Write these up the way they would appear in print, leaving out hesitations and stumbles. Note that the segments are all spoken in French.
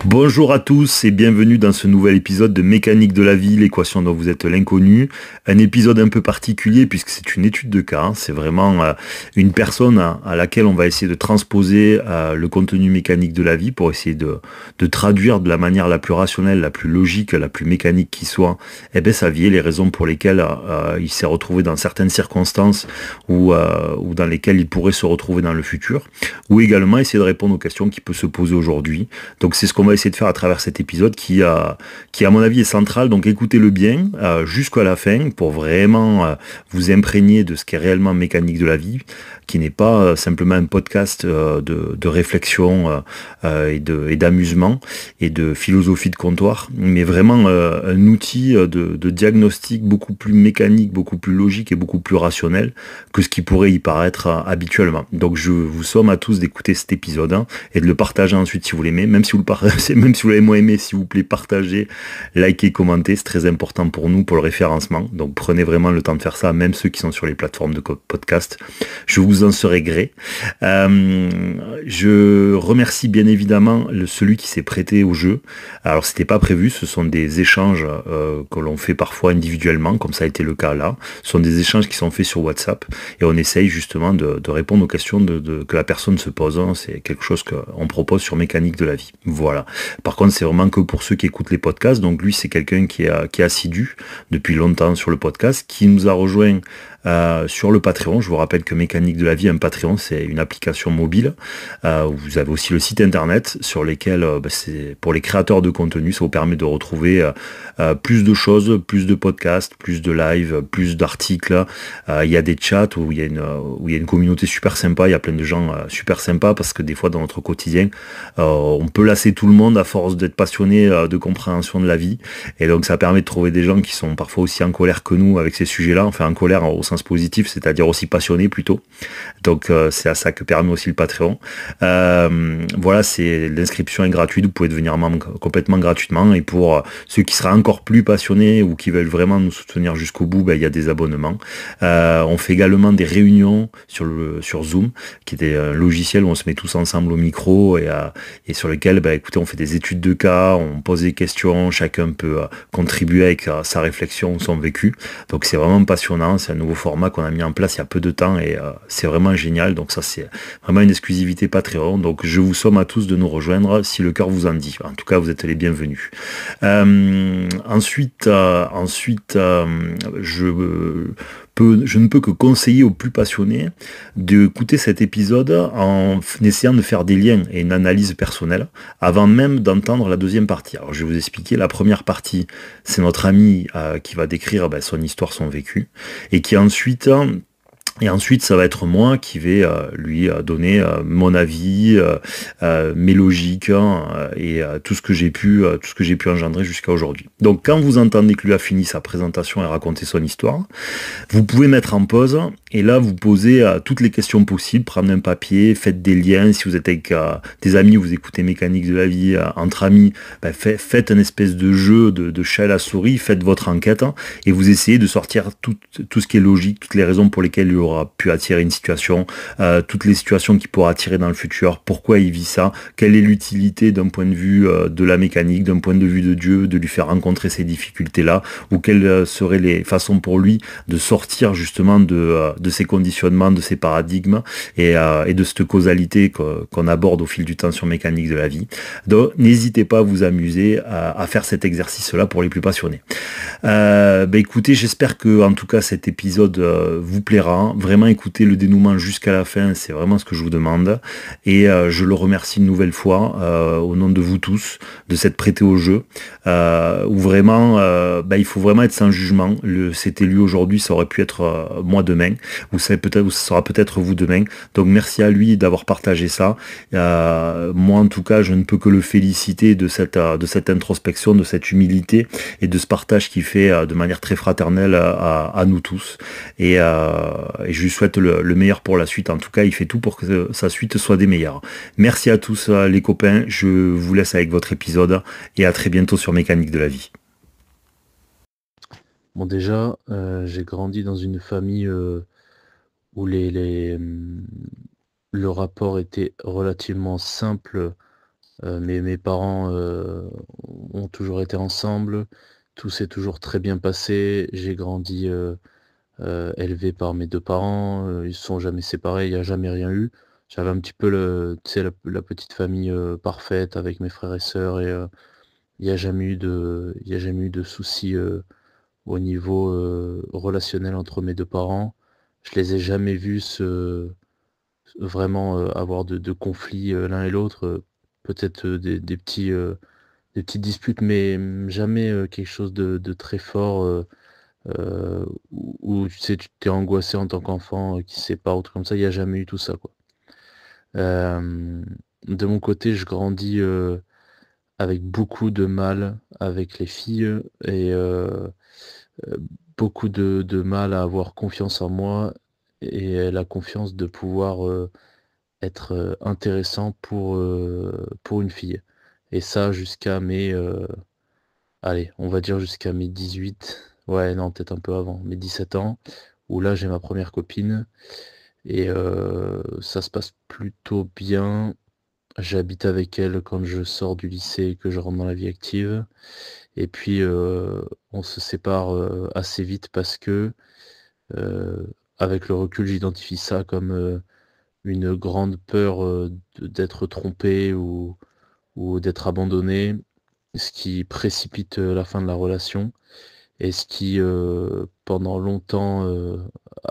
Bonjour à tous et bienvenue dans ce nouvel épisode de Mécanique de la vie, l'équation dont vous êtes l'inconnu. Un épisode un peu particulier puisque c'est une étude de cas. C'est vraiment une personne à laquelle on va essayer de transposer le contenu mécanique de la vie pour essayer de traduire de la manière la plus rationnelle, la plus logique, la plus mécanique qui soit, sa vie et les raisons pour lesquelles il s'est retrouvé dans certaines circonstances ou dans lesquelles il pourrait se retrouver dans le futur. Ou également essayer de répondre aux questions qui peuvent se poser aujourd'hui. Donc c'est ce qu'on va essayer de faire à travers cet épisode qui à mon avis est central. Donc écoutez-le bien jusqu'à la fin pour vraiment vous imprégner de ce qui est réellement mécanique de la vie, qui n'est pas simplement un podcast de réflexion et d'amusement et de philosophie de comptoir, mais vraiment un outil de diagnostic beaucoup plus mécanique, beaucoup plus logique et beaucoup plus rationnel que ce qui pourrait y paraître habituellement. Donc je vous somme à tous d'écouter cet épisode et de le partager ensuite si vous l'aimez, même si vous le partagez, même si vous l'avez moins aimé, s'il vous plaît, partagez, likez, commentez, c'est très important pour nous, pour le référencement. Donc prenez vraiment le temps de faire ça, même ceux qui sont sur les plateformes de podcast. Je vous en serai gré. Je remercie bien évidemment celui qui s'est prêté au jeu. Alors c'était pas prévu, ce sont des échanges que l'on fait parfois individuellement, comme ça a été le cas là. Ce sont des échanges qui sont faits sur WhatsApp et on essaye justement de répondre aux questions que la personne se pose. C'est quelque chose qu'on propose sur Mécanique de la vie. Voilà. Par contre, c'est vraiment que pour ceux qui écoutent les podcasts. Donc lui, c'est quelqu'un qui est assidu depuis longtemps sur le podcast, qui nous a rejoint sur le Patreon. Je vous rappelle que Mécanique de la vie, un Patreon, c'est une application mobile. Vous avez aussi le site internet sur lesquels, c'est pour les créateurs de contenu, ça vous permet de retrouver plus de choses, plus de podcasts, plus de live, plus d'articles. Il y a des chats où il y a une communauté super sympa. Il y a plein de gens super sympas parce que des fois dans notre quotidien, on peut lasser tout le monde à force d'être passionné de compréhension de la vie. Et donc ça permet de trouver des gens qui sont parfois aussi en colère que nous avec ces sujets-là. Enfin en colère au sens positif, c'est-à-dire aussi passionnés plutôt. Donc c'est à ça que permet aussi le Patreon. Voilà, l'inscription est gratuite, vous pouvez devenir membre complètement gratuitement. Et pour ceux qui seraient encore plus passionnés ou qui veulent vraiment nous soutenir jusqu'au bout, il y a des abonnements. On fait également des réunions sur Zoom, qui est un logiciel où on se met tous ensemble au micro et sur lequel, écoutez, on fait des études de cas, on pose des questions, chacun peut contribuer avec sa réflexion ou son vécu. Donc c'est vraiment passionnant, c'est un nouveau format qu'on a mis en place il y a peu de temps et c'est vraiment génial. Donc ça c'est vraiment une exclusivité Patreon. Donc je vous somme à tous de nous rejoindre si le cœur vous en dit. En tout cas, vous êtes les bienvenus. Ensuite, je ne peux que conseiller aux plus passionnés d'écouter cet épisode en essayant de faire des liens et une analyse personnelle avant même d'entendre la deuxième partie. Alors je vais vous expliquer. La première partie, c'est notre ami qui va décrire son histoire, son vécu, et qui ensuite, ça va être moi qui vais lui donner mon avis, mes logiques et tout ce que j'ai pu engendrer jusqu'à aujourd'hui. Donc, quand vous entendez que lui a fini sa présentation et raconté son histoire, vous pouvez mettre en pause et là vous posez toutes les questions possibles, prendre un papier, faites des liens. Si vous êtes avec des amis, vous écoutez Mécanique de la vie entre amis, faites un espèce de jeu de chat à la souris, faites votre enquête et vous essayez de sortir tout ce qui est logique, toutes les raisons pour lesquelles il aura pu attirer une situation, toutes les situations qu'il pourra attirer dans le futur, pourquoi il vit ça, quelle est l'utilité d'un point de vue de la mécanique, d'un point de vue de Dieu, de lui faire rencontrer ces difficultés-là, ou quelles seraient les façons pour lui de sortir justement de ces conditionnements, de ces paradigmes et de cette causalité qu'on aborde au fil du temps sur Mécanique de la vie. Donc n'hésitez pas à vous amuser à faire cet exercice-là pour les plus passionnés. Écoutez, j'espère que en tout cas cet épisode vous plaira. Vraiment écoutez le dénouement jusqu'à la fin, c'est vraiment ce que je vous demande. Et je le remercie une nouvelle fois au nom de vous tous de s'être prêté au jeu. Où vraiment, il faut vraiment être sans jugement. C'était lui aujourd'hui, ça aurait pu être moi demain. Ou ça sera peut-être vous demain. Donc merci à lui d'avoir partagé ça. Moi en tout cas, je ne peux que le féliciter de cette introspection, de cette humilité et de ce partage qu'il fait de manière très fraternelle à nous tous. Et je lui souhaite le meilleur pour la suite. En tout cas, il fait tout pour que sa suite soit des meilleures. Merci à tous les copains. Je vous laisse avec votre épisode et à très bientôt sur Mécanique de la vie. Bon, déjà, j'ai grandi dans une famille où le rapport était relativement simple Mais mes parents, ont toujours été ensemble, tout s'est toujours très bien passé. J'ai grandi, élevé par mes 2 parents, ils se sont jamais séparés, il y a jamais rien eu. J'avais un petit peu le tu sais la petite famille, parfaite avec mes frères et sœurs et il y a jamais eu de soucis, au niveau, relationnel entre mes 2 parents. Je les ai jamais vus vraiment, avoir de conflits, l'un et l'autre, peut-être, des petites disputes, mais jamais, quelque chose de très fort, où tu sais, tu t'es angoissé en tant qu'enfant, qui se sépare ou truc comme ça, il y a jamais eu tout ça, quoi. Hem, de mon côté, je grandis, avec beaucoup de mal avec les filles et heu, beaucoup de mal à avoir confiance en moi et la confiance de pouvoir, être, intéressant pour une fille et ça jusqu'à mes, allez, on va dire jusqu'à mes 18, ouais, non, peut-être un peu avant, mes 17 ans, où là, j'ai ma première copine et ça se passe plutôt bien. J'habite avec elle quand je sors du lycée et que je rentre dans la vie active et puis, on se sépare, assez vite parce que, avec le recul, j'identifie ça comme, une grande peur, d'être trompé ou d'être abandonné, ce qui précipite, la fin de la relation et ce qui, pendant longtemps,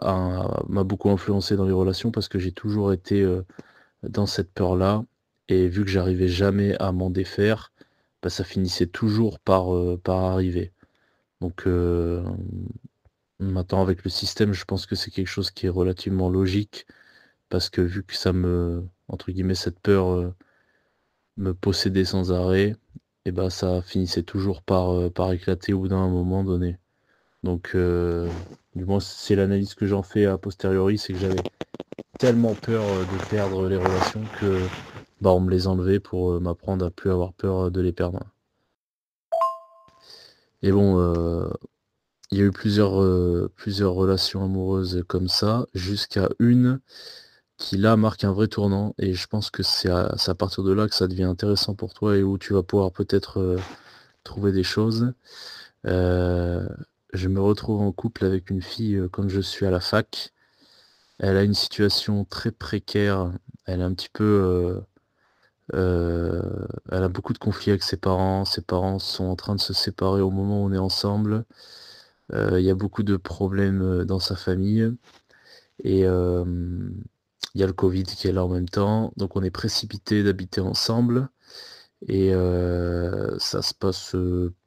m'a beaucoup influencé dans les relations parce que j'ai toujours été, dans cette peur-là et vu que j'arrivais jamais à m'en défaire, bah, ça finissait toujours par arriver. Donc maintenant avec le système, je pense que c'est quelque chose qui est relativement logique parce que vu que ça me entre guillemets, cette peur, me possédait sans arrêt et bah, ça finissait toujours par éclater au bout d'un moment donné. Donc du moins c'est l'analyse que j'en fais a posteriori, c'est que j'avais tellement peur, de perdre les relations que, bah, on me les enlevait pour, m'apprendre à plus avoir peur, de les perdre. Et bon, il y a eu plusieurs relations amoureuses comme ça, jusqu'à une qui là marque un vrai tournant et je pense que c'est à partir de là que ça devient intéressant pour toi et où tu vas pouvoir peut-être, trouver des choses. Heu, je me retrouve en couple avec une fille, quand je suis à la fac. Elle a une situation très précaire. Elle est un petit peu, elle a beaucoup de conflits avec ses parents. Ses parents sont en train de se séparer au moment où on est ensemble. Il y a beaucoup de problèmes, dans sa famille et il y a le covid qui est là en même temps, donc on est précipités d'habiter ensemble et ça se passe,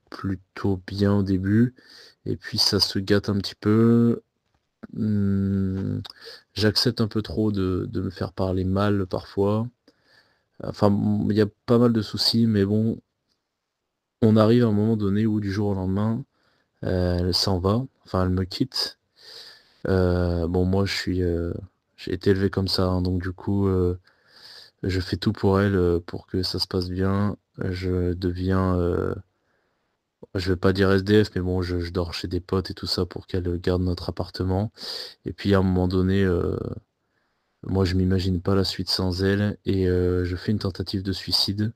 plutôt bien au début et puis ça se gâte un petit peu. Mmh, j'accepte un peu trop de me faire parler mal parfois. Enfin, il y a pas mal de soucis, mais bon, on arrive à un moment donné où du jour au lendemain, elle s'en va, enfin elle me quitte. Bon moi j'ai été élevé comme ça, hein, donc du coup, je fais tout pour elle, pour que ça se passe bien. Je deviens, je vais pas dire SDF, mais bon je dors chez des potes et tout ça pour qu'elle, garde notre appartement et puis à un moment donné, moi je m'imagine pas la suite sans elle et je fais une tentative de suicide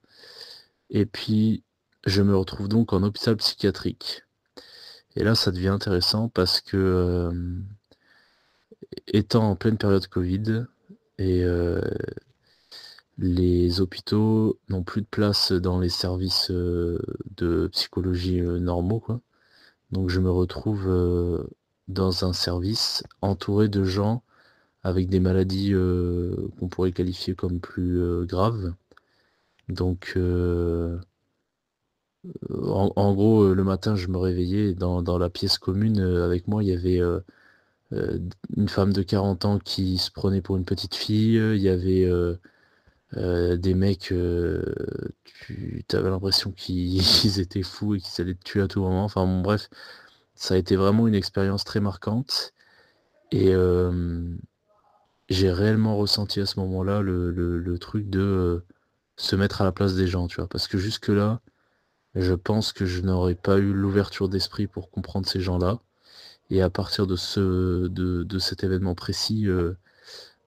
et puis je me retrouve donc en hôpital psychiatrique et là ça devient intéressant parce que, étant en pleine période covid et les hôpitaux n'ont plus de place dans les services, de psychologie, normaux quoi. Donc je me retrouve, dans un service entouré de gens avec des maladies, qu'on pourrait qualifier comme plus, graves. Donc en gros, le matin, je me réveillais et dans la pièce commune, avec moi, il y avait, une femme de 40 ans qui se prenait pour une petite fille, il y avait, des mecs, tu avais l'impression qu'ils qu'ils étaient fous et qu'ils allaient te tuer à tout moment. Enfin bon bref, ça a été vraiment une expérience très marquante et j'ai réellement ressenti à ce moment-là le truc de, se mettre à la place des gens, tu vois? Parce que jusque-là, je pense que je n'aurais pas eu l'ouverture d'esprit pour comprendre ces gens-là et à partir de cet événement précis,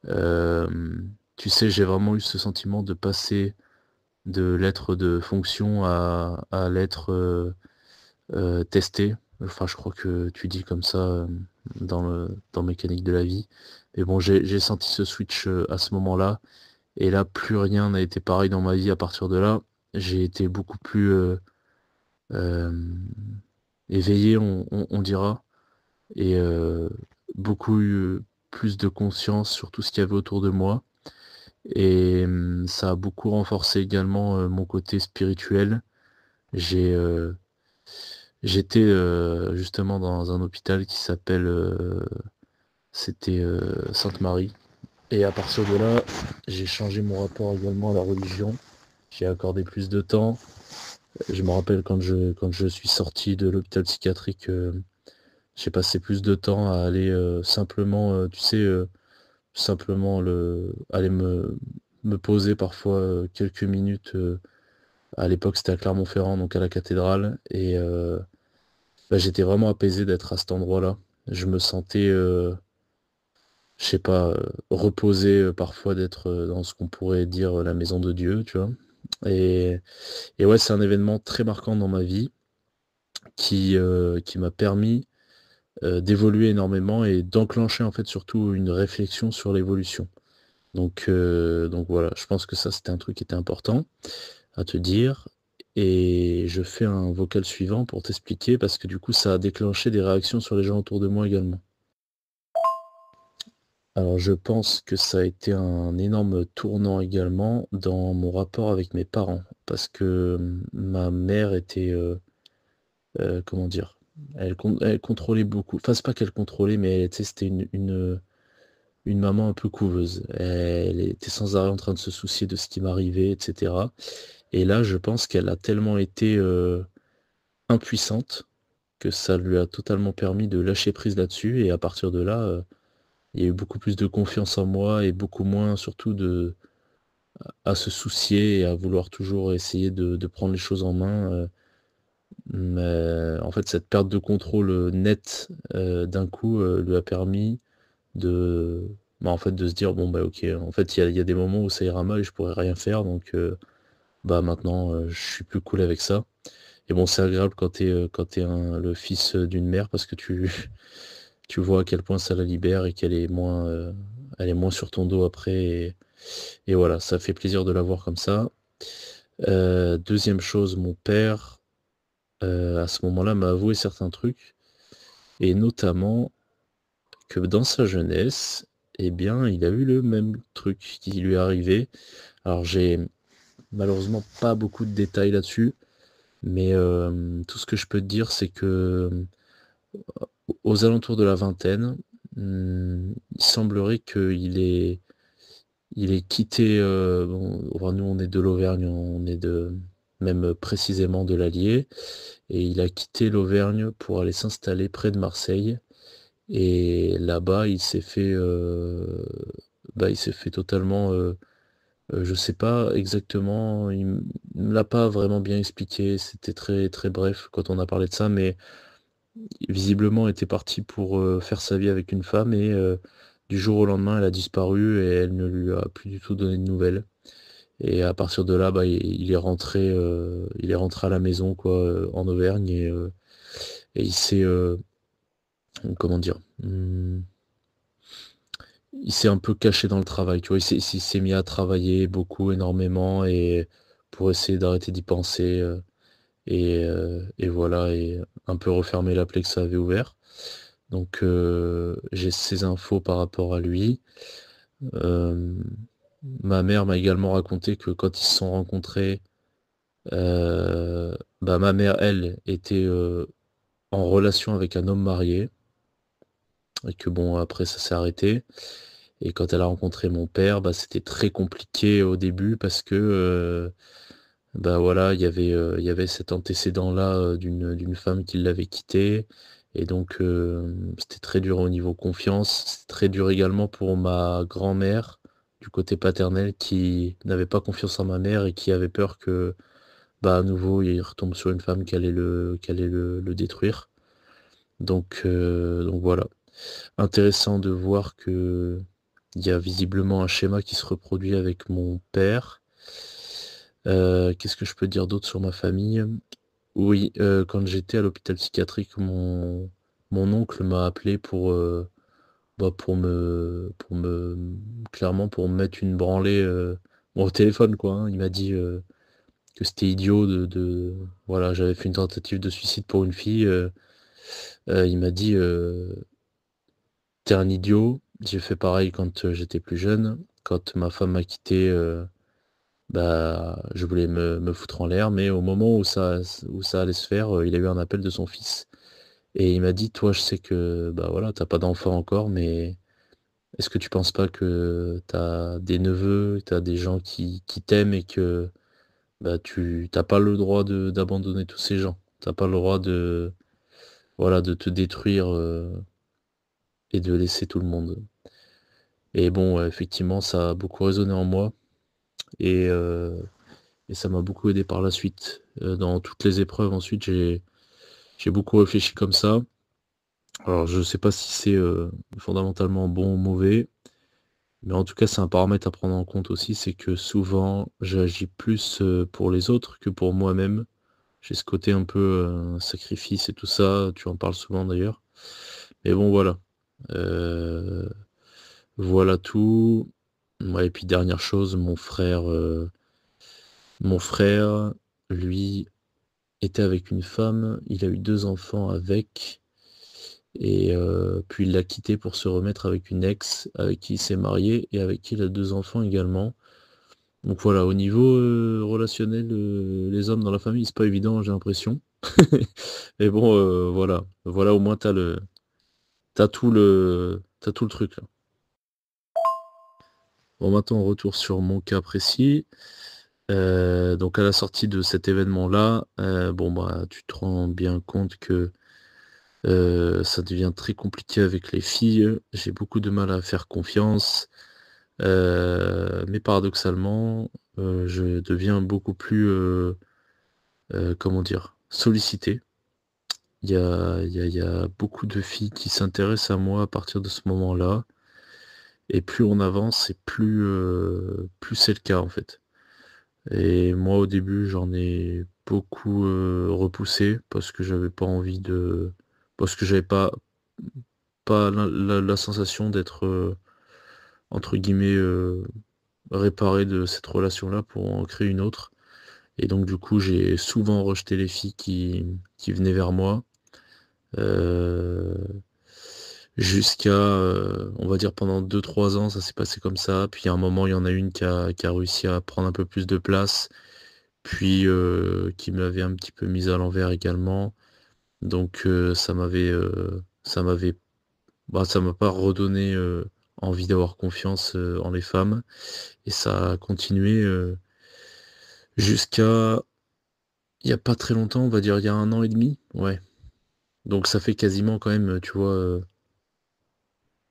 tu sais, j'ai vraiment eu ce sentiment de passer de lettre de fonction à lettre testé. Enfin, je crois que tu dis comme ça dans Mécanique de la vie. Mais bon, j'ai senti ce switch à ce moment-là. Et là, plus rien n'a été pareil dans ma vie à partir de là. J'ai été beaucoup plus euh, éveillé, on dira, et beaucoup eu plus de conscience sur tout ce qu'il y avait autour de moi. Et ça a beaucoup renforcé également mon côté spirituel. J'ai J'étais justement dans un hôpital qui s'appelle c'était Sainte-Marie. Et à partir de là, j'ai changé mon rapport également à la religion. J'ai accordé plus de temps. Je me rappelle quand je suis sorti de l'hôpital psychiatrique, j'ai passé plus de temps à aller simplement, tu sais, simplement aller me poser parfois quelques minutes. À l'époque, c'était à Clermont-Ferrand, donc à la cathédrale. Et bah, j'étais vraiment apaisé d'être à cet endroit-là. Je me sentais, je sais pas, reposé parfois d'être dans ce qu'on pourrait dire la maison de Dieu, tu vois. Et, et ouais, c'est un événement très marquant dans ma vie qui m'a permis d'évoluer énormément et d'enclencher en fait surtout une réflexion sur l'évolution. Donc voilà, je pense que ça c'était un truc qui était important à te dire. Et je fais un vocal suivant pour t'expliquer parce que du coup ça a déclenché des réactions sur les gens autour de moi également. Alors je pense que ça a été un énorme tournant également dans mon rapport avec mes parents parce que ma mère était, comment dire? Elle contrôlait beaucoup, enfin c'est pas qu'elle contrôlait mais tu sais c'était une maman un peu couveuse. Elle était sans arrêt en train de se soucier de ce qui m'arrivait et cetera. Et là je pense qu'elle a tellement été, impuissante que ça lui a totalement permis de lâcher prise là-dessus et à partir de là, il y a eu beaucoup plus de confiance en moi et beaucoup moins surtout à se soucier et à vouloir toujours essayer de prendre les choses en main. Mais en fait, cette perte de contrôle nette d'un coup lui a permis de, bah, en fait, de se dire bon bah ok, en fait il y a des moments où ça ira mal et je pourrais rien faire donc bah maintenant je suis plus cool avec ça. Et bon, c'est agréable quand t'es le fils d'une mère parce que tu vois à quel point ça la libère et qu'elle est moins, elle est moins sur ton dos après. Et voilà, ça fait plaisir de la voir comme ça. Deuxième chose, mon père, à ce moment-là, m'a avoué certains trucs, et notamment que dans sa jeunesse, eh bien, il a eu le même truc qui lui est arrivé. Alors, j'ai malheureusement pas beaucoup de détails là-dessus, mais tout ce que je peux te dire, c'est que aux alentours de la vingtaine, il semblerait il ait quitté, bon, enfin, nous on est de l'Auvergne, on est de même précisément de l'Allier, et il a quitté l'Auvergne pour aller s'installer près de Marseille. Et là-bas, il s'est fait totalement, je sais pas exactement, me l'a pas vraiment bien expliqué. C'était très très bref quand on a parlé de ça, mais visiblement était parti pour faire sa vie avec une femme et du jour au lendemain, elle a disparu et elle ne lui a plus du tout donné de nouvelles. Et à partir de là, bah, il est rentré à la maison quoi, en Auvergne et il s'est, comment dire, il s'est un peu caché dans le travail. Tu vois, il s'est mis à travailler beaucoup, énormément, et pour essayer d'arrêter d'y penser et voilà, et un peu refermer la plaie que ça avait ouvert. Donc j'ai ces infos par rapport à lui. Hem, Ma mère m'a également raconté que quand ils se sont rencontrés, bah, ma mère, elle, était, en relation avec un homme marié et que bon, après ça s'est arrêté et quand elle a rencontré mon père, bah, c'était très compliqué au début parce que, bah, voilà, il y avait cet antécédent-là, d'une femme qui l'avait quitté et donc c'était très dur au niveau confiance. C'est très dur également pour ma grand-mère, du côté paternel, qui n'avait pas confiance en ma mère et qui avait peur que, bah, à nouveau, il retombe sur une femme qui allait le détruire. Donc voilà. Intéressant de voir qu'il y a visiblement un schéma qui se reproduit avec mon père. Qu'est-ce que je peux dire d'autre sur ma famille? Oui, quand j'étais à l'hôpital psychiatrique, mon oncle m'a appelé pour me clairement pour me mettre une branlée, bon au téléphone quoi, hein. Il m'a dit, que c'était idiot voilà, j'avais fait une tentative de suicide pour une fille, il m'a dit, «Tu un idiot». J'ai fait pareil quand, j'étais plus jeune. Quand ma femme m'a quitté, bah, je voulais me foutre en l'air, mais au moment où ça allait se faire, il a eu un appel de son fils et il m'a dit: «Toi, je sais que, bah, voilà, tu pas d'enfant encore, mais est-ce que tu penses pas que tu as des neveux, tu as des gens qui t'aiment et que, bah, tu pas le droit d'abandonner tous ces gens? Tu pas le droit de, voilà, de te détruire, et de laisser tout le monde». Et bon, effectivement, ça a beaucoup résonné en moi et ça m'a beaucoup aidé par la suite. Dans toutes les épreuves ensuite, j'ai beaucoup réfléchi comme ça. Alors je sais pas si c'est, fondamentalement bon ou mauvais, mais en tout cas, c'est un paramètre à prendre en compte aussi, c'est que souvent, j'agis plus, pour les autres que pour moi-même. J'ai ce côté un peu, sacrifice et tout ça, tu en parles souvent d'ailleurs. Mais bon voilà, heu, voilà tout. Ouais et puis dernière chose, mon frère, lui, était avec une femme, il a eu 2 enfants avec et puis il l'a quittée pour se remettre avec une ex, avec qui il s'est marié et avec qui il a 2 enfants également. Donc voilà, au niveau, relationnel, les hommes dans la famille, c'est pas évident, j'ai l'impression. Mais bon, voilà. Voilà, au moins t'as tout le truc là. Bon maintenant, retour sur mon cas précis. Donc à la sortie de cet événement-là, bon bah, tu te rends bien compte que ça devient très compliqué avec les filles. J'ai beaucoup de mal à faire confiance, mais paradoxalement, je deviens beaucoup plus, comment dire? Sollicité. Il y a beaucoup de filles qui s'intéressent à moi à partir de ce moment-là et plus on avance et plus c'est le cas, en fait. Et moi, au début, j'en ai beaucoup, repoussé parce que j'avais pas la sensation d'être, entre guillemets, «réparé» de cette relation-là pour en créer une autre et donc du coup, j'ai souvent rejeté les filles qui venaient vers moi, heu, jusqu'à, on va dire pendant 2-3 ans, ça s'est passé comme ça. Puis à un moment, il y en a une qui a réussi à prendre un peu plus de place, puis, qui m'avait un petit peu mise à l'envers également. Donc, ça m'a pas redonné, envie d'avoir confiance, en les femmes et ça a continué, jusqu'à il y a pas très longtemps, on va dire il y a 1 an et demi, ouais. Donc ça fait quasiment quand même, tu vois,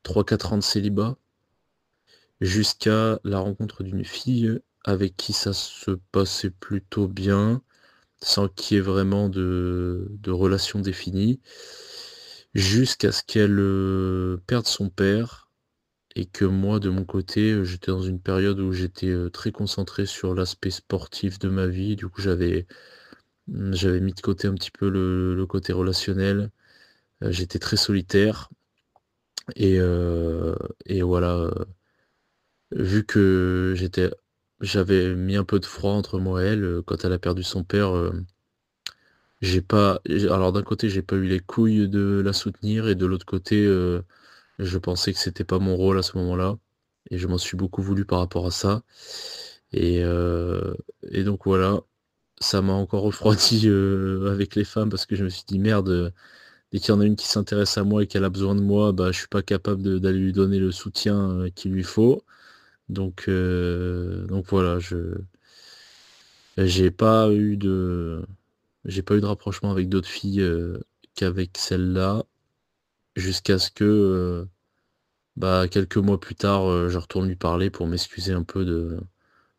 3-4 ans de célibat, jusqu'à la rencontre d'une fille avec qui ça se passait plutôt bien, sans qu'il y ait vraiment de relation définie, jusqu'à ce qu'elle, perde son père et que moi de mon côté, j'étais dans une période où j'étais, très concentré sur l'aspect sportif de ma vie. Du coup, j'avais mis de côté un petit peu le côté relationnel, j'étais très solitaire et voilà, vu que j'avais mis un peu de froid entre moi et elle, quand elle a perdu son père, alors d'un côté, j'ai pas eu les couilles de la soutenir et de l'autre côté, je pensais que c'était pas mon rôle à ce moment-là et je m'en suis beaucoup voulu par rapport à ça et donc voilà, ça m'a encore refroidi, avec les femmes parce que je me suis dit: «Merde, dès qu'il y en a une qui s'intéresse à moi et qu'elle a besoin de moi, bah, je suis pas capable d'aller lui donner le soutien, qu'il lui faut». Donc voilà, j'ai pas eu de j'ai pas eu de rapprochement avec d'autres filles, qu'avec celle-là, jusqu'à ce que, bah, quelques mois plus tard, je retourne lui parler pour m'excuser un peu de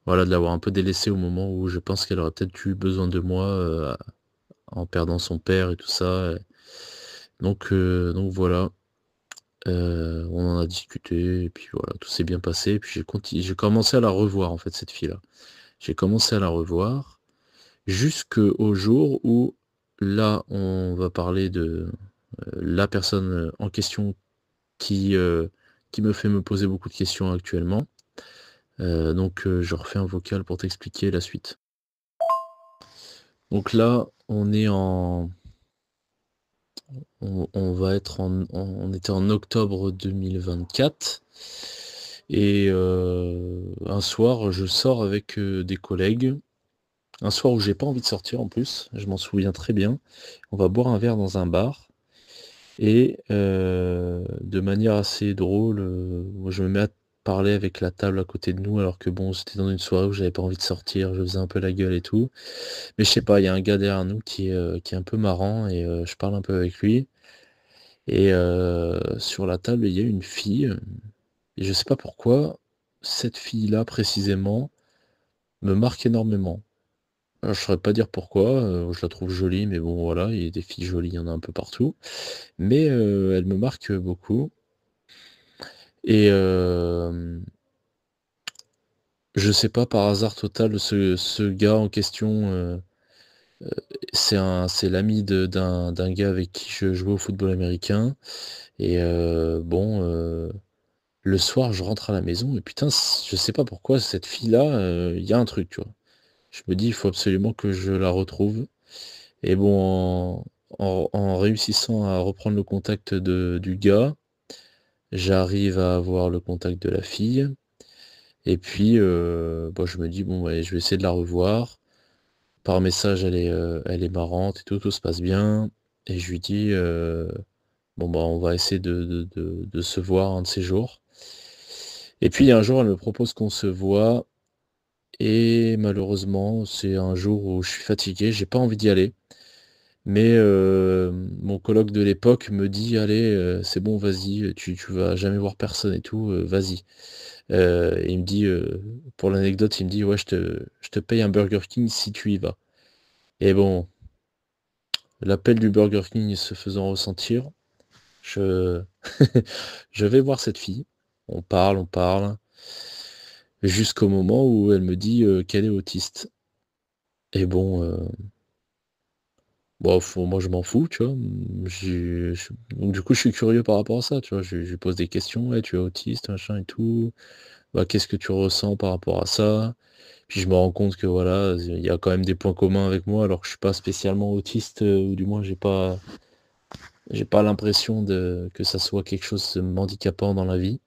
l'avoir un peu délaissée au moment où je pense qu'elle aurait peut-être eu besoin de moi, en perdant son père et tout ça, donc voilà, on en a discuté et puis voilà, tout s'est bien passé et puis j'ai commencé à la revoir en fait cette fille-là J'ai commencé à la revoir jusqu'au jour où, là, on va parler de, la personne, en question qui, heu, qui me fait me poser beaucoup de questions actuellement. Donc je refais un vocal pour t'expliquer la suite. Donc là, on va être on était en octobre 2024 et un soir, je sors avec, des collègues. Un soir où j'ai pas envie de sortir en plus, je m'en souviens très bien. On va boire un verre dans un bar et de manière assez drôle, moi je me mets à parler avec la table à côté de nous alors que bon, c'était dans une soirée où j'avais pas envie de sortir, je faisais un peu la gueule et tout. Mais je sais pas, il y a un gars derrière nous qui est un peu marrant et je parle un peu avec lui et sur la table, il y a une fille, et je sais pas pourquoi, cette fille-là précisément me marque énormément. Je saurais pas dire pourquoi, je la trouve jolie, mais bon voilà, il y a des filles jolies, il y en a un peu partout. Mais elle me marque beaucoup et je sais pas, par hasard total, ce gars en question, c'est l'ami d'un gars avec qui je jouais au football américain et bon, le soir, je rentre à la maison et putain, je sais pas pourquoi cette fille-là, il y a un truc, tu vois? Je me dis: «Il faut absolument que je la retrouve». Et bon, en réussissant à reprendre le contact du gars, j'arrive à avoir le contact de la fille et puis, bah, je me dis: «Bon, ouais, je vais essayer de la revoir». Par message, elle est marrante et tout, tout se passe bien et je lui dis, «Bon, bah, on va essayer de se voir un de ces jours». Et puis un jour, elle me propose qu'on se voit et malheureusement, c'est un jour où je suis fatigué, j'ai pas envie d'y aller. Mais mon coloc de l'époque me dit: «Allez, c'est bon, vas-y, tu vas jamais voir personne et tout, vas-y». Et il me dit, pour l'anecdote, il me dit: «Ouais, je te paye un Burger King si tu y vas». Et bon, l'appel du Burger King se faisant ressentir, je je vais voir cette fille. On parle, jusqu'au moment où elle me dit, qu'elle est autiste. Et bon, bah, moi je m'en fous, tu vois? Donc du coup, je suis curieux par rapport à ça, tu vois? Je lui pose des questions: «Ouais, tu es autiste, machin et tout. Bah, qu'est-ce que tu ressens par rapport à ça?» Puis je me rends compte que voilà, il y a quand même des points communs avec moi alors que je suis pas spécialement autiste, ou du moins j'ai pas l'impression que ça soit quelque chose de m'handicapant dans la vie.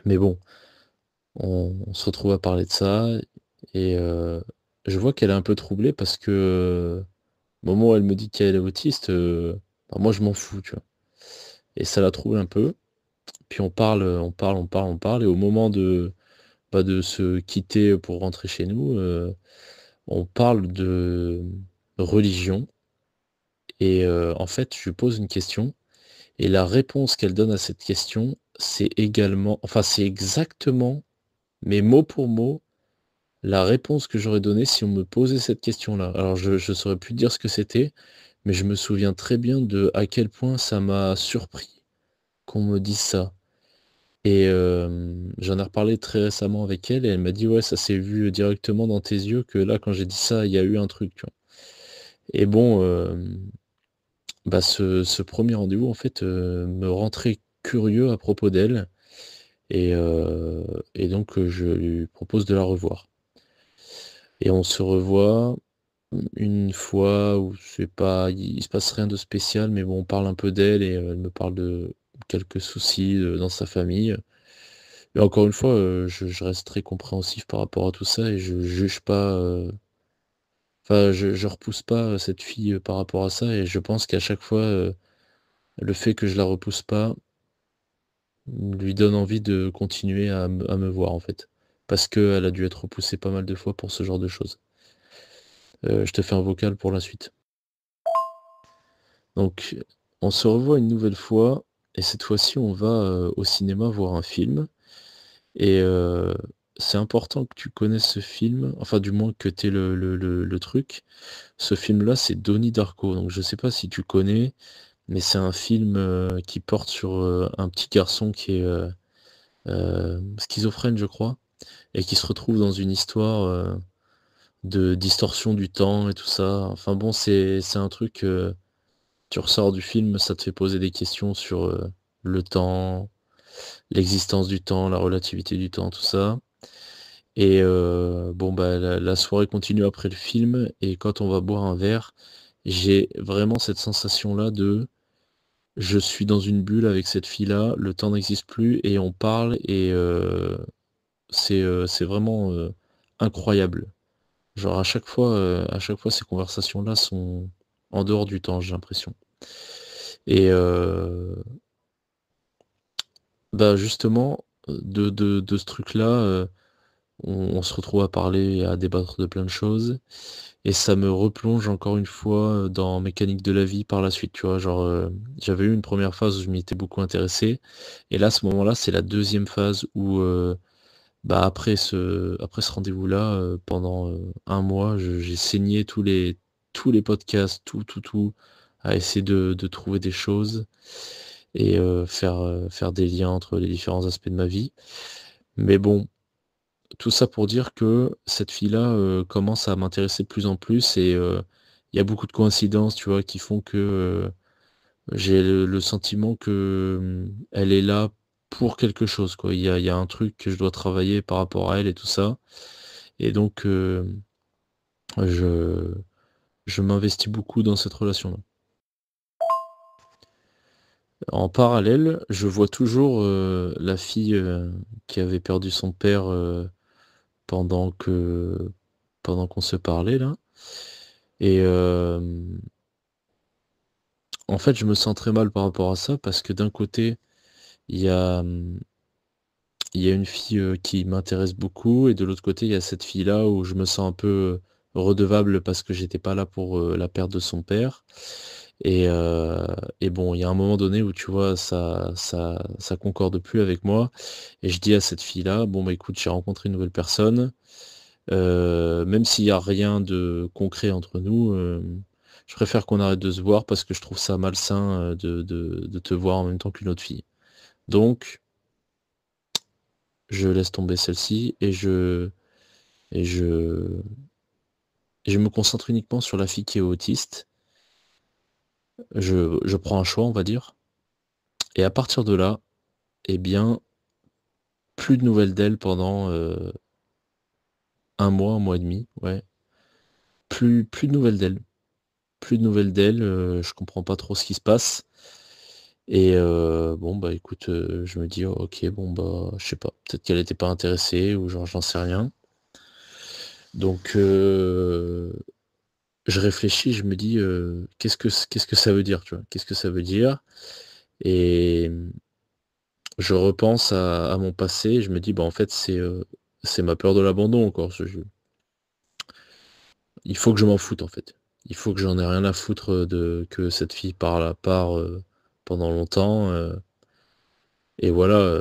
Mais bon, on se retrouve à parler de ça et je vois qu'elle est un peu troublée parce que, au moment où elle me dit qu'elle est autiste, bah, moi je m'en fous, tu vois? Et ça la trouble un peu. Puis on parle, on parle et au moment de se quitter pour rentrer chez nous, on parle de religion et en fait, je lui pose une question et la réponse qu'elle donne à cette question, c'est également enfin, c'est exactement, mais mot pour mot, la réponse que j'aurais donnée si on me posait cette question-là. Alors je saurais plus dire ce que c'était, mais je me souviens très bien de à quel point ça m'a surpris qu'on me dise ça. Et j'en ai reparlé très récemment avec elle et elle m'a dit: «Ouais, ça s'est vu directement dans tes yeux que là, quand j'ai dit ça, il y a eu un truc», tu vois? Et bon, bah, ce 1er rendez-vous, en fait, me rend très curieux à propos d'elle et donc je lui propose de la revoir. Et on se revoit, une fois où c'est pas il se passe rien de spécial, mais bon, on parle un peu d'elle et elle me parle de quelques soucis, dans sa famille. Et encore une fois, je reste très compréhensif par rapport à tout ça et je juge pas, enfin je repousse pas, cette fille, par rapport à ça et je pense qu'à chaque fois, le fait que je la repousse pas, lui donne envie de continuer à me voir, en fait. Parce qu'elle a dû être repoussée pas mal de fois pour ce genre de choses. Je te fais un vocal pour la suite. Donc on se revoit une nouvelle fois et cette fois-ci, on va, au cinéma voir un film. Et c'est important que tu connaisses ce film, enfin du moins que tu aies le truc. Ce film-là, c'est Donnie Darko, donc je sais pas si tu connais, mais c'est un film, qui porte sur, un petit garçon qui est, schizophrène, je crois. et qui se retrouve dans une histoire, de distorsion du temps et tout ça. Enfin bon, c'est un truc, tu ressors du film, ça te fait poser des questions sur, le temps, l'existence du temps, la relativité du temps, tout ça. Et bon, bah, la soirée continue après le film et quand on va boire un verre, j'ai vraiment cette sensation-là de: je suis dans une bulle avec cette fille-là, le temps n'existe plus et on parle et c'est vraiment, incroyable. Genre à chaque fois ces conversations-là sont en dehors du temps, j'ai l'impression. Et bah, justement, de ce truc-là, on se retrouve à parler et à débattre de plein de choses et ça me replonge encore une fois, dans Mécanique de la vie par la suite, tu vois? Genre, j'avais eu une première phase où je m'y étais beaucoup intéressé et là, à ce moment-là, c'est la deuxième phase où, bah, après ce rendez-vous-là, pendant, 1 mois, je j'ai saigné tous les podcasts, tout, à essayer de trouver des choses et faire des liens entre les différents aspects de ma vie. Mais bon, tout ça pour dire que cette fille-là, commence à m'intéresser de plus en plus et il y a beaucoup de coïncidences, tu vois, qui font que, j'ai le sentiment que, elle est là pour quelque chose, quoi. Il y a un truc que je dois travailler par rapport à elle et tout ça et donc je je m'investis beaucoup dans cette relation-là. En parallèle, je vois toujours, la fille, qui avait perdu son père, pendant que pendant qu'on se parlait là et en fait, je me sens très mal par rapport à ça parce que d'un côté, il y a, il y a une fille, qui m'intéresse beaucoup et de l'autre côté, il y a cette fille-là où je me sens un peu, redevable parce que j'étais pas là pour, la perte de son père et et bon, il y a un moment donné où tu vois, ça concorde plus avec moi et je dis à cette fille-là: «Bon, bah, écoute, j'ai rencontré une nouvelle personne, même s'il y a rien de concret entre nous, je préfère qu'on arrête de se voir parce que je trouve ça malsain, de te voir en même temps qu'une autre fille». Donc je laisse tomber celle-ci et je et je me concentre uniquement sur la fille qui est autiste. Je prends un choix, on va dire et à partir de là, eh bien, plus de nouvelles d'elle pendant, 1 mois et demi, ouais. Plus de nouvelles d'elle. Plus de nouvelles d'elle, je comprends pas trop ce qui se passe et bon, bah, écoute, je me dis: «Oh, OK, bon, bah, je sais pas, peut-être qu'elle était pas intéressée ou genre j'en sais rien». Donc je réfléchis, je me dis, qu'est-ce que ça veut dire, tu vois? Qu'est-ce que ça veut dire? Et je repense à mon passé et je me dis: «Bah, en fait, c'est ma peur de l'abandon encore ce jeu. Il faut que je m'en foute, en fait. Il faut que j'en ai rien à foutre, de que cette fille part, pendant longtemps, et voilà,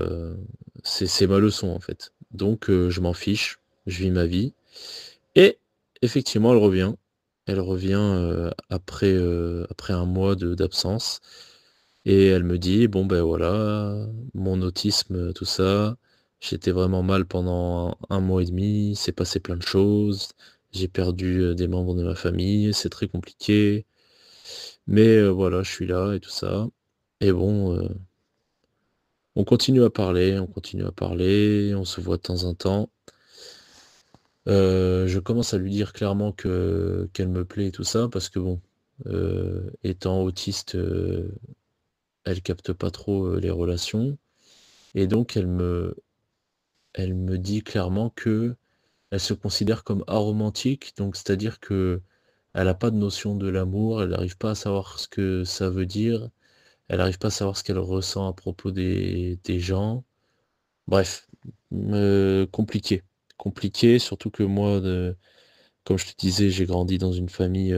c'est ma leçon, en fait. Donc je m'en fiche, je vis ma vie» et effectivement, elle revient. Elle revient, après 1 mois de d'absence et elle me dit: «Bon, ben, voilà, mon autisme, tout ça, j'étais vraiment mal pendant 1 mois et demi, il s'est passé plein de choses, j'ai perdu, des membres de ma famille, c'est très compliqué, mais voilà, je suis là et tout ça» et bon, on continue à parler, on se voit de temps en temps. Je commence à lui dire clairement que qu'elle me plaît et tout ça parce que bon, étant autiste, elle capte pas trop, les relations et donc elle me dit clairement que elle se considère comme aromantique, donc c'est-à-dire que elle a pas de notion de l'amour, elle n'arrive pas à savoir ce que ça veut dire, elle n'arrive pas à savoir ce qu'elle ressent à propos des gens. Bref, compliqué, compliqué, surtout que moi comme je te disais, j'ai grandi dans une famille,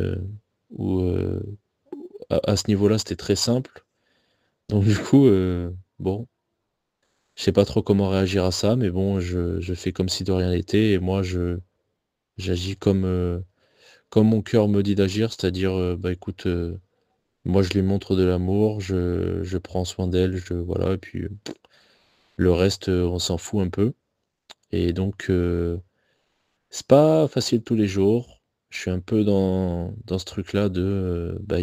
où, à ce niveau-là, c'était très simple. Donc du coup, bon, je sais pas trop comment réagir à ça, mais bon, je fais comme si de rien n'était et moi j'agis comme mon cœur me dit d'agir, c'est-à-dire, bah, écoute, moi je lui montre de l'amour, je prends soin d'elle, je voilà et puis, le reste, on s'en fout un peu Et donc, c'est pas facile tous les jours. Je suis un peu dans ce truc-là de, bah,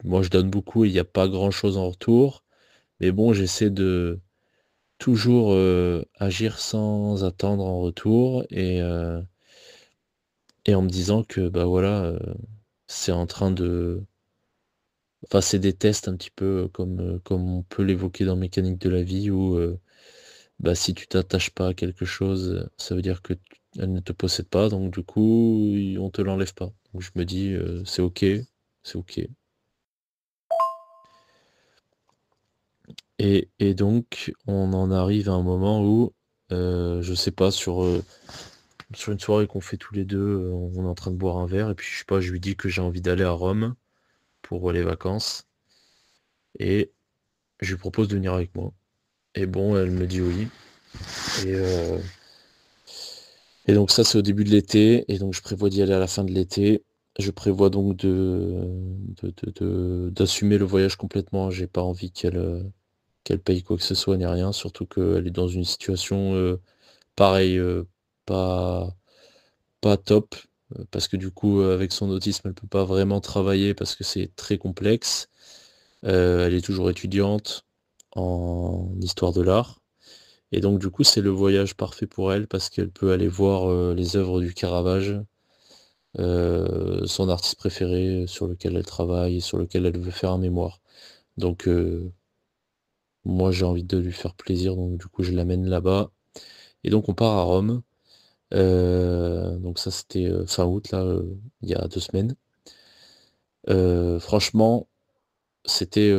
moi je donne beaucoup et il y a pas grand-chose en retour. Mais bon, j'essaie de toujours, agir sans attendre en retour et en me disant que, bah, voilà, c'est en train de enfin, c'est des tests un petit peu comme on peut l'évoquer dans Mécanique de la vie où, bah, si tu t'attaches pas à quelque chose, ça veut dire que t elle ne te possède pas, donc du coup, on te l'enlève pas. Donc je me dis, «C'est OK, c'est OK». Et donc on en arrive à un moment où, je sais pas, sur une soirée qu'on fait tous les 2, on est en train de boire un verre et puis je sais pas, je lui dis que j'ai envie d'aller à Rome pour, les vacances et je lui propose de venir avec moi. Et bon, elle me dit oui et heu et donc ça, c'est au début de l'été et donc je prévois d'y aller à la fin de l'été. Je prévois donc d'assumer le voyage complètement. J'ai pas envie qu'elle paye quoi que ce soit ni rien, surtout qu'elle est dans une situation, pareille, pas pas top, parce que du coup, avec son autisme, elle peut pas vraiment travailler parce que c'est très complexe. Elle est toujours étudiante en histoire de l'art et donc du coup, c'est le voyage parfait pour elle parce qu'elle peut aller voir, les œuvres du Caravage, son artiste préféré, sur lequel elle travaille et sur lequel elle veut faire un mémoire. Donc moi, j'ai envie de lui faire plaisir, donc du coup, je l'amène là-bas et donc on part à Rome. Donc ça, c'était, fin août là, il y a 2 semaines. Franchement, c'était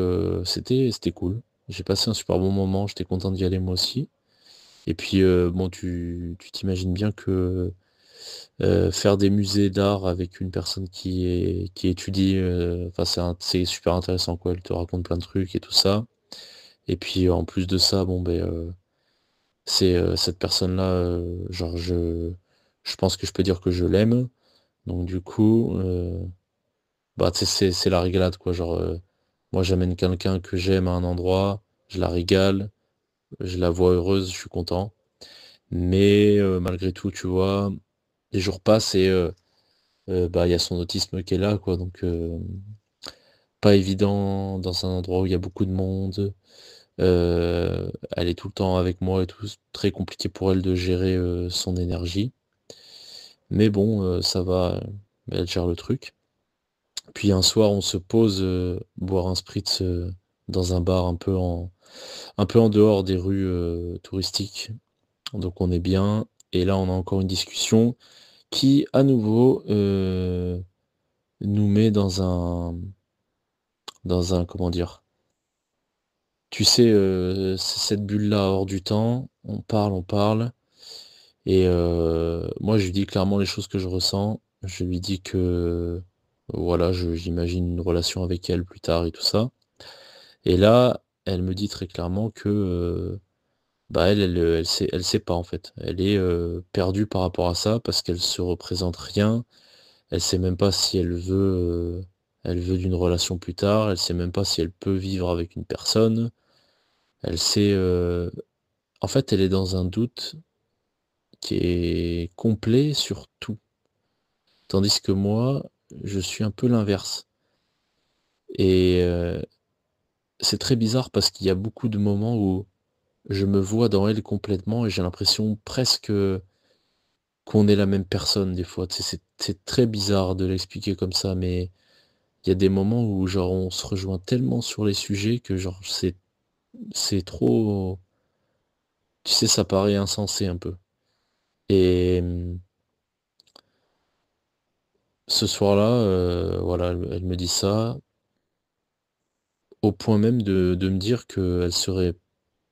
cool. J'ai passé un super bon moment, j'étais content d'y aller moi aussi et puis, bon, tu t'imagines bien que, faire des musées d'art avec une personne qui étudie, enfin, c'est super intéressant, quoi. Elle te raconte plein de trucs et tout ça et puis, en plus de ça, bon, beh, cette personne-là, genre je pense que je peux dire que je l'aime. Donc du coup, bah, tu sais, c'est la régalade, quoi. Genre, moi, j'amène quelqu'un que j'aime à un endroit, je la régale, je la vois heureuse, je suis content. Mais malgré tout, tu vois, les jours passent et bah, il y a son autisme qui est là, quoi. Donc pas évident dans un endroit où il y a beaucoup de monde. Elle est tout le temps avec moi et tout. C'est très compliqué pour elle de gérer, son énergie. Mais bon, ça va, elle gère le truc. Puis un soir, on se pose, boire un spritz, dans un bar un peu en dehors des rues, touristiques. Donc on est bien et là, on a encore une discussion qui, à nouveau, nous met dans un comment dire? Tu sais, c cette bulle-là hors du temps, on parle et moi, je lui dis clairement les choses que je ressens. Je lui dis que, voilà, j'imagine une relation avec elle plus tard et tout ça. Et là, elle me dit très clairement que, bah, elle sait pas en fait. Elle est, perdue par rapport à ça parce qu'elle se représente rien. Elle sait même pas si elle veut d'une relation plus tard. Elle sait même pas si elle peut vivre avec une personne. Elle sait, en fait, elle est dans un doute qui est complet sur tout. Tandis que moi, je suis un peu l'inverse et c'est très bizarre parce qu'il y a beaucoup de moments où je me vois dans elle complètement et j'ai l'impression presque, qu'on est la même personne des fois. Tu sais, c'est très bizarre de l'expliquer comme ça, mais il y a des moments où genre on se rejoint tellement sur les sujets que genre c'est trop tu sais, ça paraît insensé un peu et ce soir-là, voilà, elle me dit ça, au point même de me dire qu'elle serait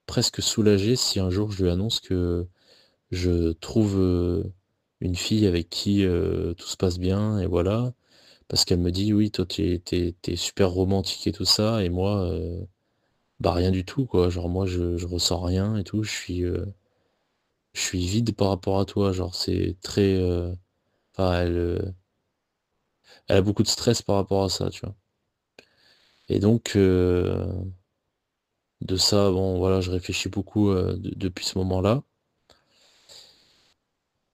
presque soulagée si un jour je lui annonce que je trouve, une fille avec qui, tout se passe bien et voilà. Parce qu'elle me dit: «Oui, toi tu es super romantique et tout ça et moi, bah, rien du tout quoi». Genre moi je ressens rien et tout, je suis vide par rapport à toi. Genre c'est très, enfin elle a beaucoup de stress par rapport à ça, tu vois? Et donc de ça, bon voilà, je réfléchis beaucoup, depuis ce moment-là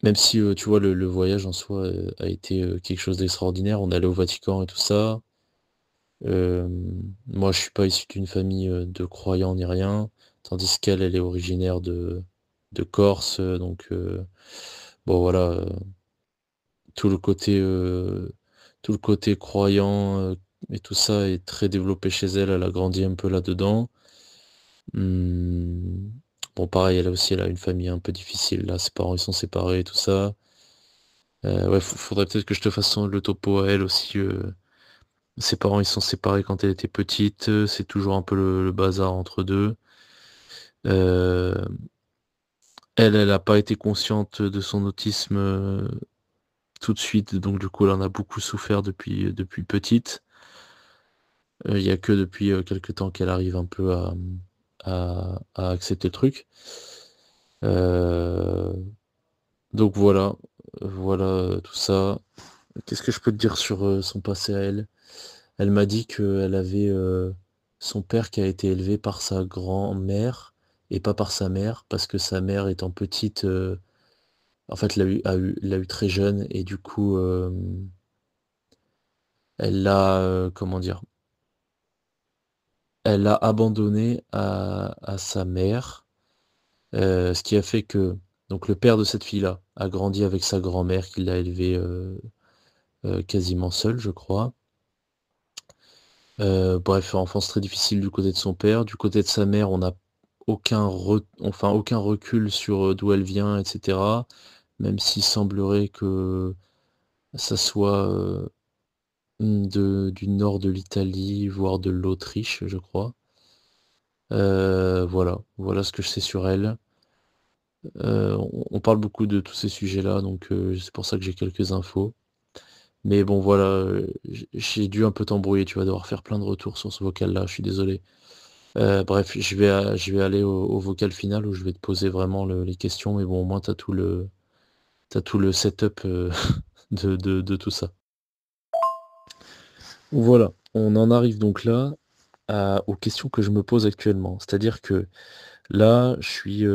Même si, tu vois, le voyage en soi, a été, quelque chose d'extraordinaire. On est allé au Vatican et tout ça. Moi, je suis pas issu d'une famille, de croyants ni rien, tandis qu'elle, elle est originaire de Corse, donc bon voilà, tout le côté, heu, tout le côté croyant, et tout ça est très développé chez elle. Elle a grandi un peu là-dedans. Mmh, bon pareil, elle aussi, elle a une famille un peu difficile là, ses parents, ils sont séparés et tout ça. Ouais, faudrait peut-être que je te fasse le topo à elle aussi. Ses parents, ils sont séparés quand elle était petite, c'est toujours un peu le bazar entre 2. Hem, elle a pas été consciente de son autisme, tout de suite, donc du coup, elle en a beaucoup souffert depuis petite. Il y a que depuis, quelque temps qu'elle arrive un peu à accepter le truc. Heu, donc voilà, voilà, tout ça. Qu'est-ce que je peux te dire sur, son passé à elle? Elle m'a dit qu'elle avait, son père qui a été élevé par sa grand-mère et pas par sa mère, parce que sa mère étant petite, en fait l'a eu très jeune et du coup, elle l'a, comment dire? Elle l'a abandonné à sa mère, ce qui a fait que donc le père de cette fille-là a grandi avec sa grand-mère qui l'a élevée, quasiment seule, je crois. Bref, enfance très difficile du côté de son père. Du côté de sa mère, on n'a aucun recul sur, d'où elle vient et cetera. Même s'il semblerait que ça soit, du nord de l'Italie, voire de l'Autriche, je crois. Voilà ce que je sais sur elle. On parle beaucoup de tous ces sujets-là, donc c'est pour ça que j'ai quelques infos. Mais bon voilà, j'ai dû un peu t'embrouiller, tu vas devoir faire plein de retours sur ce vocal-là, je suis désolé. Bref, je vais aller au vocal final où je vais te poser vraiment les questions, mais bon, au moins t'as tout le setup, de tout ça. Voilà, on en arrive donc là aux questions que je me pose actuellement. C'est-à-dire que là, je suis,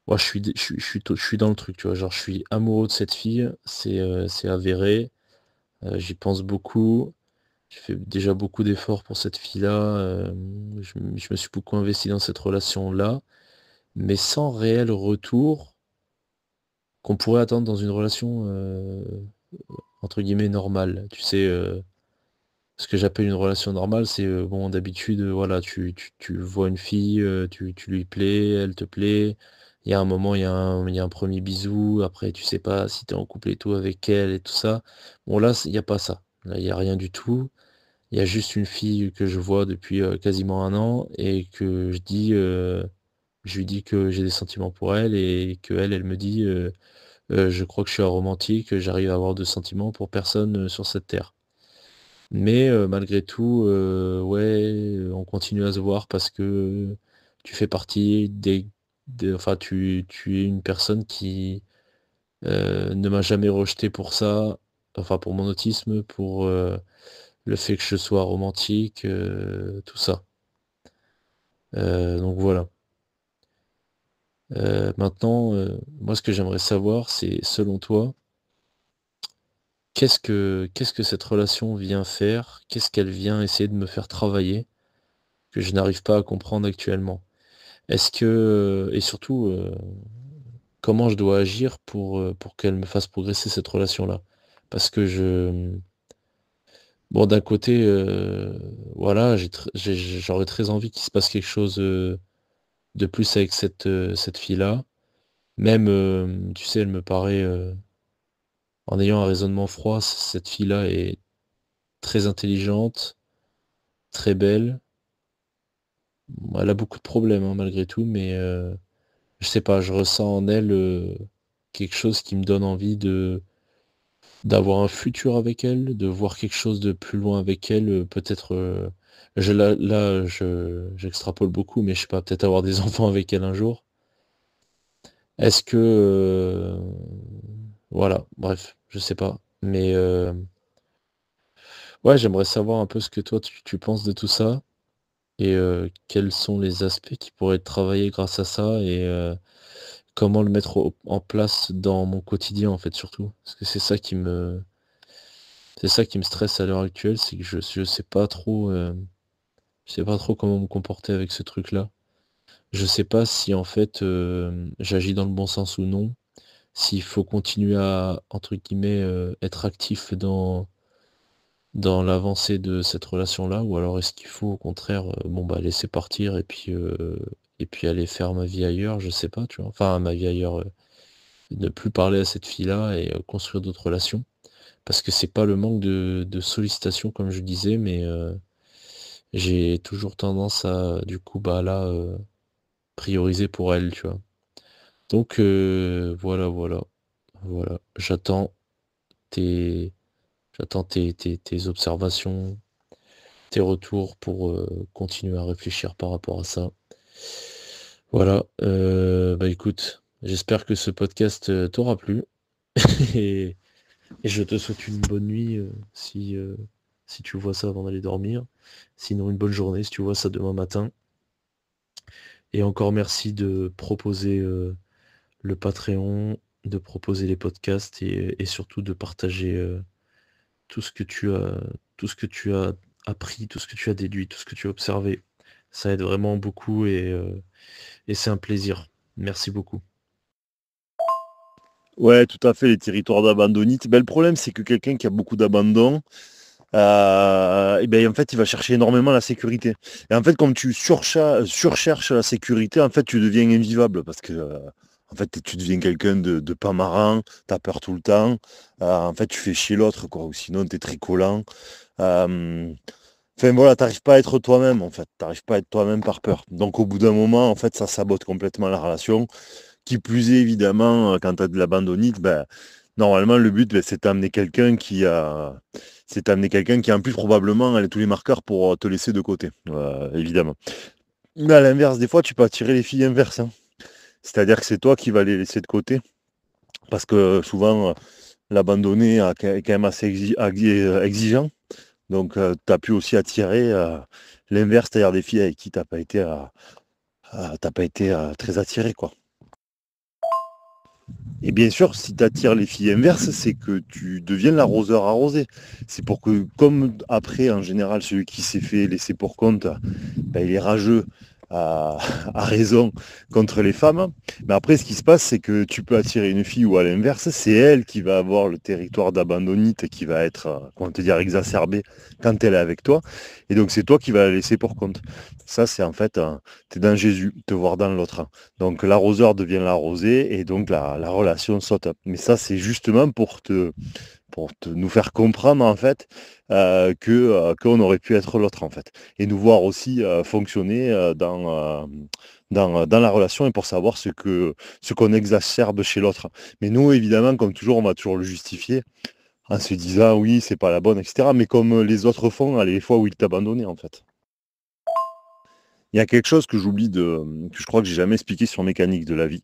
ouais, je suis dans le truc, tu vois? Genre, je suis amoureux de cette fille, c'est avéré, j'y pense beaucoup. J'ai fait déjà beaucoup d'efforts pour cette fille-là, je me suis beaucoup investi dans cette relation-là, mais sans réel retour qu'on pourrait attendre dans une relation, entre guillemets «normale». Tu sais, ce que j'appelle une relation normale, c'est, bon d'habitude, voilà, tu vois une fille, tu lui plais, elle te plaît. Il y a un moment, il y a un 1er bisou, après tu sais pas si tu es en couple et tout avec elle et tout ça. Bon là, il y a pas ça. Là, il y a rien du tout. Il y a juste une fille que je vois depuis, quasiment 1 an et que je lui dis que j'ai des sentiments pour elle et qu'elle, elle me dit, «Je crois que je suis un romantique, j'arrive à avoir de sentiments pour personne, sur cette terre». Mais malgré tout, ouais, on continue à se voir parce que tu fais partie des enfin tu es une personne qui, ne m'a jamais rejeté pour ça, enfin pour mon autisme, pour, le fait que je sois romantique, tout ça. Donc voilà. Maintenant, moi ce que j'aimerais savoir, c'est selon toi, qu'est-ce que cette relation vient faire? Qu'est-ce qu'elle vient essayer de me faire travailler, que je n'arrive pas à comprendre actuellement? Est-ce que, et surtout, comment je dois agir pour qu'elle me fasse progresser cette relation-là? Parce que bon d'un côté, voilà, j'aurais très envie qu'il se passe quelque chose, de plus avec cette fille-là. Même, tu sais, elle me paraît, en ayant un raisonnement froid, cette fille-là est très intelligente, très belle. Bon, elle a beaucoup de problèmes, hein, malgré tout, mais, je sais pas, je ressens en elle, quelque chose qui me donne envie de d'avoir un futur avec elle, de voir quelque chose de plus loin avec elle, peut-être, j'extrapole beaucoup, mais je sais pas, peut-être avoir des enfants avec elle un jour. Est-ce que, voilà, bref, je sais pas. Mais, ouais, j'aimerais savoir un peu ce que toi tu penses de tout ça et quels sont les aspects qui pourraient être travaillés grâce à ça et comment le mettre en place dans mon quotidien, en fait, surtout. Parce que c'est ça qui me stresse à l'heure actuelle, c'est que je sais pas trop, je sais pas trop comment me comporter avec ce truc-là. Je sais pas si, en fait, j'agis dans le bon sens ou non. S'il faut continuer à, entre guillemets, être actif dans l'avancée de cette relation-là, ou alors est-ce qu'il faut au contraire, bon, bah, laisser partir et puis aller faire ma vie ailleurs, je sais pas, tu vois? Enfin, ma vie ailleurs, ne plus parler à cette fille-là et construire d'autres relations. Parce que c'est pas le manque de sollicitation comme je disais, mais j'ai toujours tendance à, du coup, bah, là, prioriser pour elle, tu vois? Donc voilà, voilà, voilà. Tes tes observations, tes retours pour, continuer à réfléchir par rapport à ça. Voilà, bah, écoute, j'espère que ce podcast, t'aura plu et et je te souhaite une bonne nuit, si tu vois ça avant d'aller dormir. Sinon une bonne journée si tu vois ça demain matin et encore merci de proposer, le Patreon, de proposer les podcasts et surtout de partager, tout ce que tu as tout ce que tu as appris, tout ce que tu as déduit, tout ce que tu as observé. Ça aide vraiment beaucoup et c'est un plaisir. Merci beaucoup. Ouais, tout à fait, les territoires d'abandonite. Ben, le problème, c'est que quelqu'un qui a beaucoup d'abandon, et ben, en fait, il va chercher énormément la sécurité. Et en fait, comme tu surcherches la sécurité, en fait, tu deviens invivable parce que, en fait, tu deviens quelqu'un de pas marrant, tu as peur tout le temps. En fait, tu fais chier l'autre, quoi, ou sinon, tu es très collant. Euh, Enfin, voilà, t'arrives pas à être toi-même, en fait. T'arrives pas à être toi-même par peur. Donc, au bout d'un moment, en fait, ça sabote complètement la relation. Qui plus est, évidemment, quand tu as de l'abandonnite, ben, normalement, le but, ben, c'est d'amener quelqu'un qui, en plus, probablement, a tous les marqueurs pour te laisser de côté, évidemment. Mais à l'inverse, des fois, tu peux attirer les filles inverses, hein. C'est-à-dire que c'est toi qui vas les laisser de côté. Parce que souvent, l'abandonné est quand même assez exigeant. Donc, tu as pu aussi attirer l'inverse, c'est-à-dire des filles avec qui t'as pas été très attiré, quoi. Et bien sûr, si tu attires les filles inverses, c'est que tu deviens l'arroseur arrosé. C'est pour que, comme après, en général, celui qui s'est fait laisser pour compte, ben, il est rageux à, à raison contre les femmes. Mais après, ce qui se passe, c'est que tu peux attirer une fille ou à l'inverse, c'est elle qui va avoir le territoire d'abandonnite qui va être, comment te dire, exacerbé quand elle est avec toi. Et donc, c'est toi qui vas la laisser pour compte. Ça, c'est en fait, t'es dans Jésus, te voir dans l'autre. Donc l'arroseur devient l'arrosé et donc la relation saute. Mais ça, c'est justement nous faire comprendre en fait qu'on aurait pu être l'autre en fait. Et nous voir aussi fonctionner dans la relation et pour savoir ce qu'on exacerbe chez l'autre. Mais nous, évidemment, comme toujours, on va toujours le justifier en se disant oui, c'est pas la bonne, etc. Mais comme les autres font à les fois où ils t'abandonnaient en fait. Il y a quelque chose que je crois que j'ai jamais expliqué sur mécanique de la vie.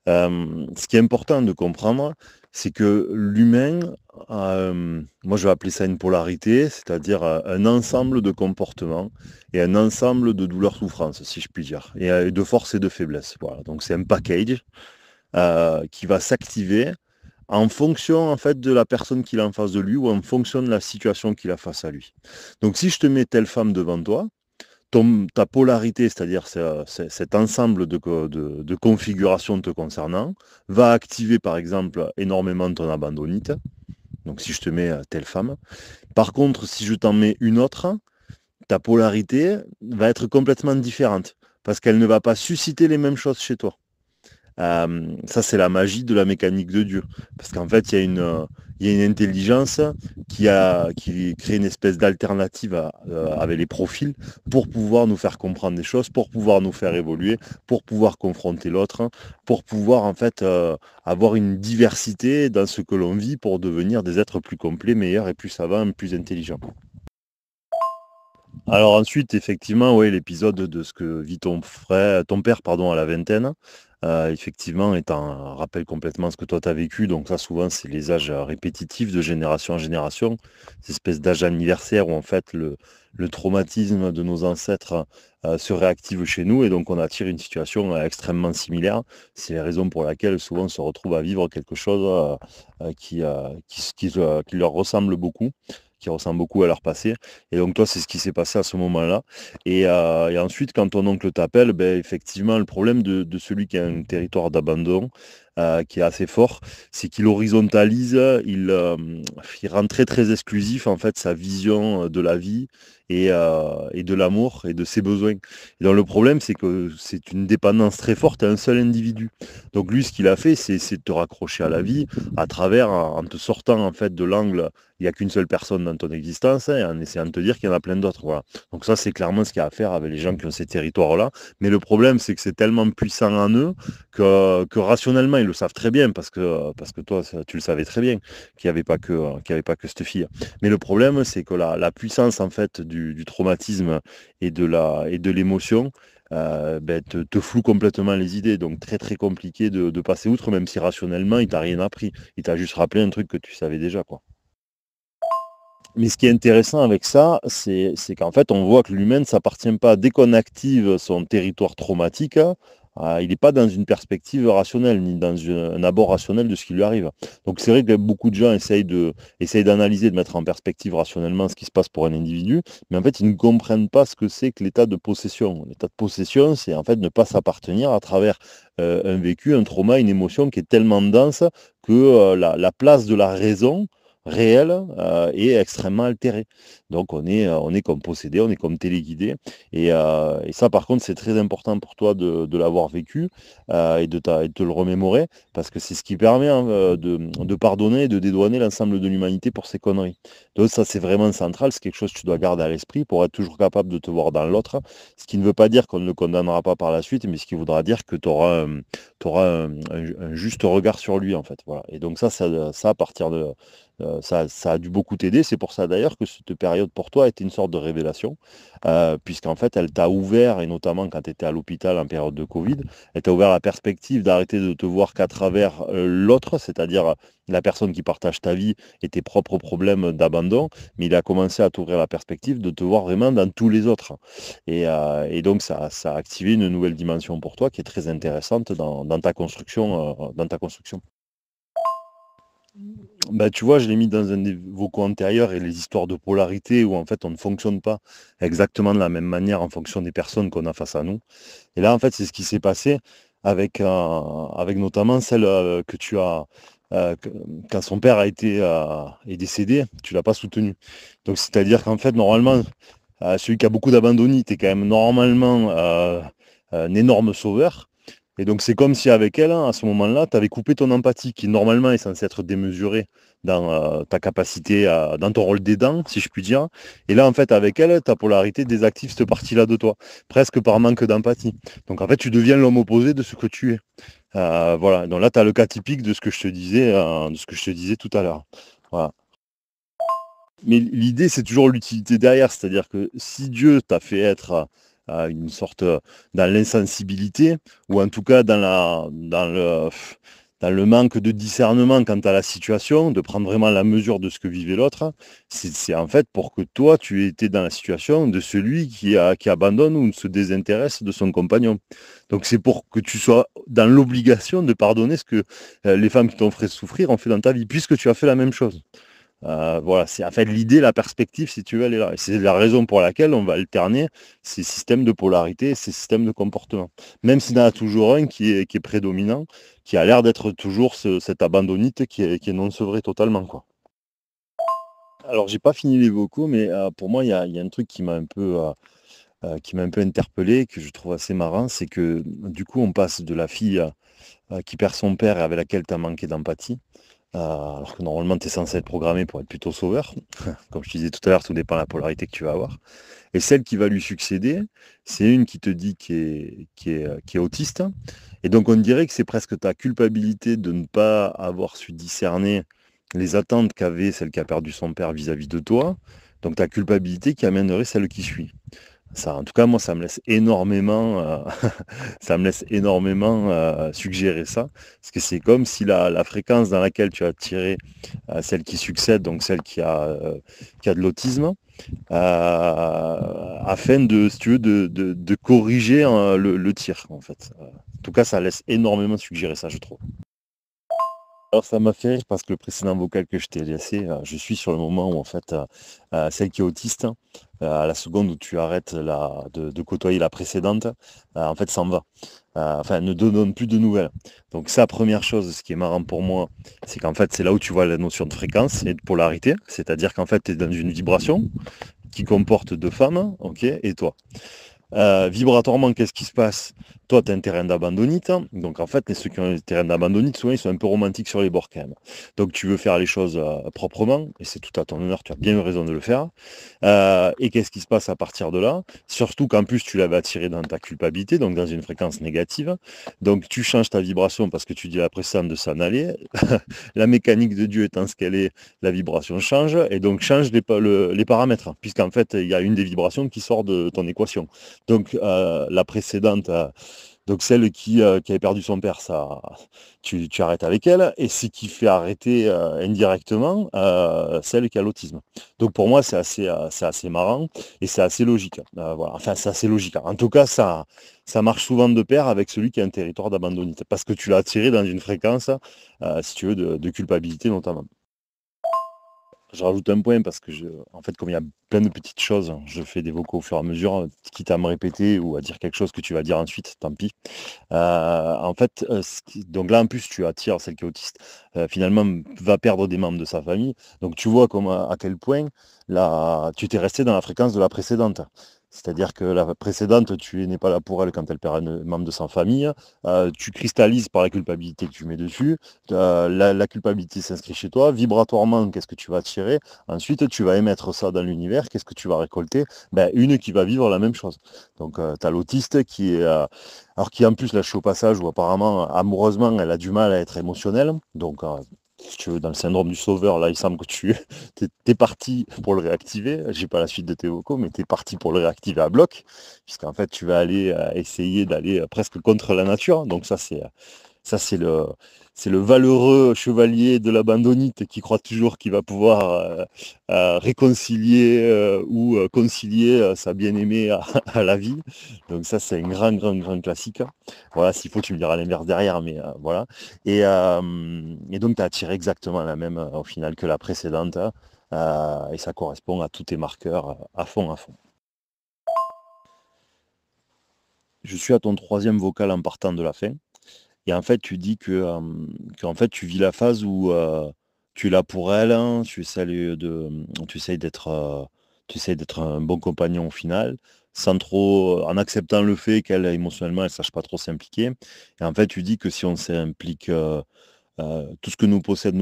Ce qui est important de comprendre, c'est que l'humain, moi je vais appeler ça une polarité, c'est-à-dire un ensemble de comportements et un ensemble de douleurs-souffrances, si je puis dire, et de force et de faiblesse. Voilà. Donc c'est un package qui va s'activer en fonction en fait de la personne qu'il a en face de lui ou en fonction de la situation qu'il a face à lui. Donc si je te mets telle femme devant toi, ta polarité, c'est-à-dire cet ensemble de configurations te concernant, va activer par exemple énormément ton abandonnite. Donc si je te mets telle femme. Par contre, si je t'en mets une autre, ta polarité va être complètement différente parce qu'elle ne va pas susciter les mêmes choses chez toi. Ça, c'est la magie de la mécanique de Dieu. Parce qu'en fait, il y a une intelligence qui crée une espèce d'alternative avec les profils pour pouvoir nous faire comprendre des choses, pour pouvoir nous faire évoluer, pour pouvoir confronter l'autre, pour pouvoir en fait avoir une diversité dans ce que l'on vit pour devenir des êtres plus complets, meilleurs et plus savants, plus intelligents. Alors ensuite, effectivement, oui, l'épisode de ce que vit ton père, pardon, à la vingtaine. effectivement, et tu rappelles complètement ce que toi tu as vécu. Donc ça, souvent, c'est les âges répétitifs de génération en génération, ces espèces d'âge anniversaire où en fait le traumatisme de nos ancêtres se réactive chez nous et donc on attire une situation extrêmement similaire. C'est la raison pour laquelle souvent on se retrouve à vivre quelque chose qui leur ressemble beaucoup, qui ressemble beaucoup à leur passé. Et donc toi, c'est ce qui s'est passé à ce moment-là. Et ensuite, quand ton oncle t'appelle, ben, effectivement, le problème de celui qui a un territoire d'abandon, qui est assez fort, c'est qu'il horizontalise, il rend très très exclusif en fait sa vision de la vie et de l'amour et de ses besoins. Et donc le problème, c'est que c'est une dépendance très forte à un seul individu. Donc lui, ce qu'il a fait, c'est de te raccrocher à la vie à travers, en te sortant en fait de l'angle, il n'y a qu'une seule personne dans ton existence, hein, et en essayant de te dire qu'il y en a plein d'autres. Voilà. Donc ça, c'est clairement ce qu'il y a à faire avec les gens qui ont ces territoires-là. Mais le problème, c'est que c'est tellement puissant en eux que rationnellement, ils le savent très bien, parce que toi, tu le savais très bien, qu'il n'y avait pas que cette fille. Mais le problème, c'est que la puissance en fait du traumatisme et de l'émotion ben, te floue complètement les idées. Donc très très compliqué de passer outre, même si rationnellement, il t'a rien appris. Il t'a juste rappelé un truc que tu savais déjà, quoi. Mais ce qui est intéressant avec ça, c'est qu'en fait, on voit que l'humain ne s'appartient pas. Dès qu'on active son territoire traumatique, il n'est pas dans une perspective rationnelle, ni dans un abord rationnel de ce qui lui arrive. Donc c'est vrai que beaucoup de gens essayent d'analyser, de mettre en perspective rationnellement ce qui se passe pour un individu, mais en fait, ils ne comprennent pas ce que c'est que l'état de possession. L'état de possession, c'est en fait ne pas s'appartenir à travers un vécu, un trauma, une émotion qui est tellement dense que la place de la raison réel et extrêmement altéré. Donc on est comme possédé, on est comme téléguidé. Et ça, par contre, c'est très important pour toi de l'avoir vécu et de te le remémorer, parce que c'est ce qui permet hein, de pardonner et de dédouaner l'ensemble de l'humanité pour ces conneries. Donc ça, c'est vraiment central, c'est quelque chose que tu dois garder à l'esprit pour être toujours capable de te voir dans l'autre, ce qui ne veut pas dire qu'on ne le condamnera pas par la suite, mais ce qui voudra dire que tu auras, un juste regard sur lui, en fait. Voilà. Et donc ça à partir de ça a dû beaucoup t'aider. C'est pour ça d'ailleurs que cette période pour toi était une sorte de révélation, puisqu'en fait, elle t'a ouvert, et notamment quand tu étais à l'hôpital en période de Covid, elle t'a ouvert la perspective d'arrêter de te voir qu'à travers l'autre, c'est-à-dire la personne qui partage ta vie et tes propres problèmes d'abandon, mais il a commencé à t'ouvrir la perspective de te voir vraiment dans tous les autres. Et donc, ça a activé une nouvelle dimension pour toi qui est très intéressante dans ta construction, dans ta construction. Bah, tu vois, je l'ai mis dans un des vocaux antérieurs et les histoires de polarité où en fait on ne fonctionne pas exactement de la même manière en fonction des personnes qu'on a face à nous. Et là, en fait, c'est ce qui s'est passé avec notamment celle que tu as, que- quand son père est décédé, tu l'as pas soutenu. Donc, c'est-à-dire qu'en fait, normalement, celui qui a beaucoup d'abandonnites est quand même normalement un énorme sauveur. Et donc c'est comme si avec elle, hein, à ce moment-là, tu avais coupé ton empathie, qui normalement est censée être démesurée dans ta capacité, dans ton rôle d'aidant, si je puis dire. Et là, en fait, avec elle, ta polarité désactive cette partie-là de toi, presque par manque d'empathie. Donc en fait, tu deviens l'homme opposé de ce que tu es. Voilà, donc là, tu as le cas typique de ce que je te disais, tout à l'heure. Voilà. Mais l'idée, c'est toujours l'utilité derrière, c'est-à-dire que si Dieu t'a fait être une sorte dans l'insensibilité, ou en tout cas dans le manque de discernement quant à la situation, de prendre vraiment la mesure de ce que vivait l'autre, c'est en fait pour que toi, tu étais dans la situation de celui qui abandonne ou se désintéresse de son compagnon. Donc c'est pour que tu sois dans l'obligation de pardonner ce que les femmes qui t'ont fait souffrir ont fait dans ta vie, puisque tu as fait la même chose. Voilà, c'est en fait l'idée, la perspective, si tu veux, elle est là. Et c'est la raison pour laquelle on va alterner ces systèmes de polarité, ces systèmes de comportement. Même s'il y en a toujours un qui est prédominant, qui a l'air d'être toujours cet abandonnite qui est non sevré totalement, quoi. Alors, j'ai pas fini les vocaux, mais pour moi, il y a un truc qui m'a un peu interpellé, que je trouve assez marrant, c'est que du coup, on passe de la fille qui perd son père et avec laquelle tu as manqué d'empathie, alors que normalement, tu es censé être programmé pour être plutôt sauveur. Comme je te disais tout à l'heure, tout dépend de la polarité que tu vas avoir. Et celle qui va lui succéder, c'est une qui te dit qui est autiste. Et donc, on dirait que c'est presque ta culpabilité de ne pas avoir su discerner les attentes qu'avait celle qui a perdu son père vis-à-vis de toi. Donc, ta culpabilité qui amènerait celle qui suit. Ça, en tout cas, moi, ça me laisse énormément, ça me laisse énormément suggérer ça. Parce que c'est comme si la fréquence dans laquelle tu as tiré celle qui succède, donc celle qui a de l'autisme, afin de, si tu veux, de corriger le tir, en fait. En tout cas, ça laisse énormément suggérer ça, je trouve. Alors ça m'a fait rire parce que le précédent vocal que je t'ai laissé, je suis sur le moment où en fait celle qui est autiste, à la seconde où tu arrêtes de côtoyer la précédente, en fait s'en va. Enfin, ne te donne plus de nouvelles. Donc ça, première chose, ce qui est marrant pour moi, c'est qu'en fait c'est là où tu vois la notion de fréquence et de polarité, c'est-à-dire qu'en fait tu es dans une vibration qui comporte deux femmes, ok, et toi. Vibratoirement, qu'est-ce qui se passe? Toi, tu as un terrain d'abandonnite. Donc, en fait, ceux qui ont un terrain d'abandonnite, souvent, ils sont un peu romantiques sur les bords quand même. Donc, tu veux faire les choses proprement, et c'est tout à ton honneur, tu as bien eu raison de le faire. Et qu'est-ce qui se passe à partir de là? Surtout qu'en plus, tu l'avais attiré dans ta culpabilité, donc dans une fréquence négative. Donc, tu changes ta vibration parce que tu dis à la précédente de s'en aller. La mécanique de Dieu étant ce qu'elle est, la vibration change, et donc change les paramètres, puisqu'en fait, il y a une des vibrations qui sort de ton équation. Donc la précédente, donc celle qui avait perdu son père, ça, tu arrêtes avec elle, et ce qui fait arrêter indirectement celle qui a l'autisme. Donc pour moi, c'est assez marrant et c'est assez logique. Voilà. Enfin, c'est assez logique. En tout cas, ça marche souvent de pair avec celui qui a un territoire d'abandonnité, parce que tu l'as attiré dans une fréquence, si tu veux, de culpabilité notamment. Je rajoute un point parce que, en fait, comme il y a plein de petites choses, je fais des vocaux au fur et à mesure, quitte à me répéter ou à dire quelque chose que tu vas dire ensuite, tant pis. En fait, donc là, en plus, tu attires celle qui est autiste, finalement, va perdre des membres de sa famille. Donc tu vois à quel point là, tu t'es resté dans la fréquence de la précédente. C'est-à-dire que la précédente, tu n'es pas là pour elle quand elle perd un membre de sa famille. Tu cristallises par la culpabilité que tu mets dessus. La culpabilité s'inscrit chez toi. Vibratoirement, qu'est-ce que tu vas tirer? Ensuite, tu vas émettre ça dans l'univers. Qu'est-ce que tu vas récolter? Ben, une qui va vivre la même chose. Donc, tu as l'autiste qui est... alors qui en plus, là, je suis au passage où apparemment, amoureusement, elle a du mal à être émotionnelle. Donc, si tu veux, dans le syndrome du sauveur, là, il semble que tu es parti pour le réactiver. J'ai pas la suite de tes vocaux, mais tu es parti pour le réactiver à bloc, puisqu'en fait, tu vas aller essayer d'aller presque contre la nature. Donc ça, c'est le valeureux chevalier de l'abandonnite qui croit toujours qu'il va pouvoir réconcilier ou concilier sa bien-aimée à la vie. Donc ça, c'est un grand classique. Voilà, s'il faut, tu me diras l'inverse derrière, mais voilà. Et donc, tu as attiré exactement la même au final que la précédente. Et ça correspond à tous tes marqueurs à fond, à fond. Je suis à ton troisième vocal en partant de la fin. Et en fait, tu dis qu'en fait, tu vis la phase où tu es là pour elle, hein, tu essayes d'être un bon compagnon au final, sans trop, en acceptant le fait qu'elle, émotionnellement, elle ne sache pas trop s'impliquer. Et en fait, tu dis que si on s'implique, tout ce que nous possède.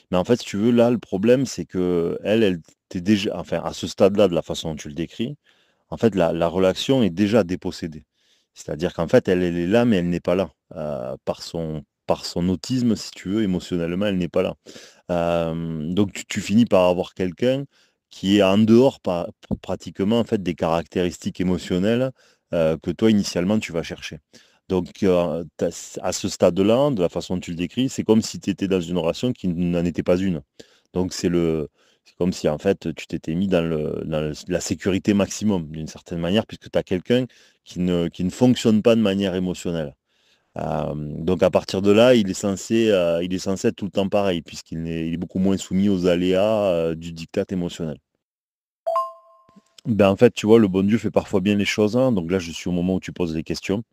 Mais en fait, si tu veux, là, le problème, c'est que elle t'est déjà, enfin, à ce stade-là, de la façon dont tu le décris, en fait, la relation est déjà dépossédée. C'est-à-dire qu'en fait, elle est là, mais elle n'est pas là. Par son autisme, si tu veux, émotionnellement, elle n'est pas là. Donc, tu finis par avoir quelqu'un qui est en dehors, pratiquement, en fait, des caractéristiques émotionnelles que toi, initialement, tu vas chercher. Donc, à ce stade-là, de la façon dont tu le décris, c'est comme si tu étais dans une relation qui n'en était pas une. Donc, c'est comme si, en fait, tu t'étais mis la sécurité maximum, d'une certaine manière, puisque tu as quelqu'un qui ne fonctionne pas de manière émotionnelle. Donc, à partir de là, il est censé être tout le temps pareil, il est beaucoup moins soumis aux aléas du diktat émotionnel. Ben, en fait, tu vois, le bon Dieu fait parfois bien les choses, hein. Donc là, je suis au moment où tu poses les questions.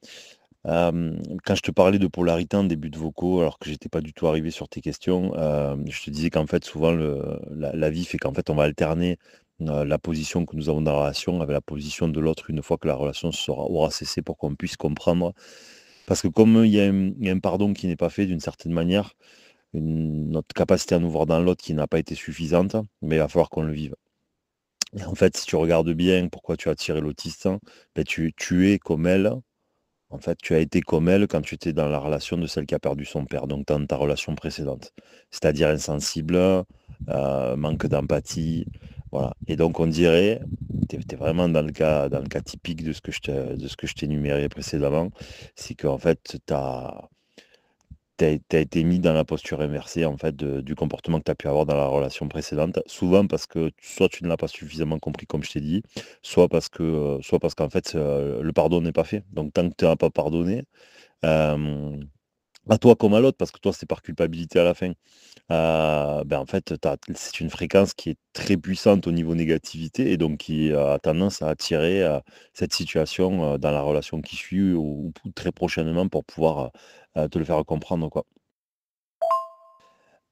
Quand je te parlais de polarité en début de vocaux, alors que j'étais pas du tout arrivé sur tes questions, je te disais qu'en fait, souvent, la vie fait qu'en fait, on va alterner la position que nous avons dans la relation avec la position de l'autre une fois que la relation aura cessé pour qu'on puisse comprendre. Parce que comme il y a un pardon qui n'est pas fait d'une certaine manière, notre capacité à nous voir dans l'autre qui n'a pas été suffisante, mais il va falloir qu'on le vive. Et en fait, si tu regardes bien pourquoi tu as tiré l'autiste, ben tu es comme elle. En fait, tu as été comme elle quand tu étais dans la relation de celle qui a perdu son père, donc dans ta relation précédente. C'est-à-dire insensible, manque d'empathie, voilà. Et donc on dirait tu es vraiment dans le cas typique de ce que je t'ai énuméré précédemment. C'est qu'en fait, tu as été mis dans la posture inversée en fait, du comportement que tu as pu avoir dans la relation précédente. Souvent parce que soit tu ne l'as pas suffisamment compris comme je t'ai dit, soit parce qu'en fait, le pardon n'est pas fait. Donc tant que tu n'as pas pardonné, hem, à toi comme à l'autre, parce que toi, c'est par culpabilité à la fin. En fait, c'est une fréquence qui est très puissante au niveau négativité et donc qui a tendance à attirer, cette situation, dans la relation qui suit ou très prochainement pour pouvoir, te le faire comprendre, quoi.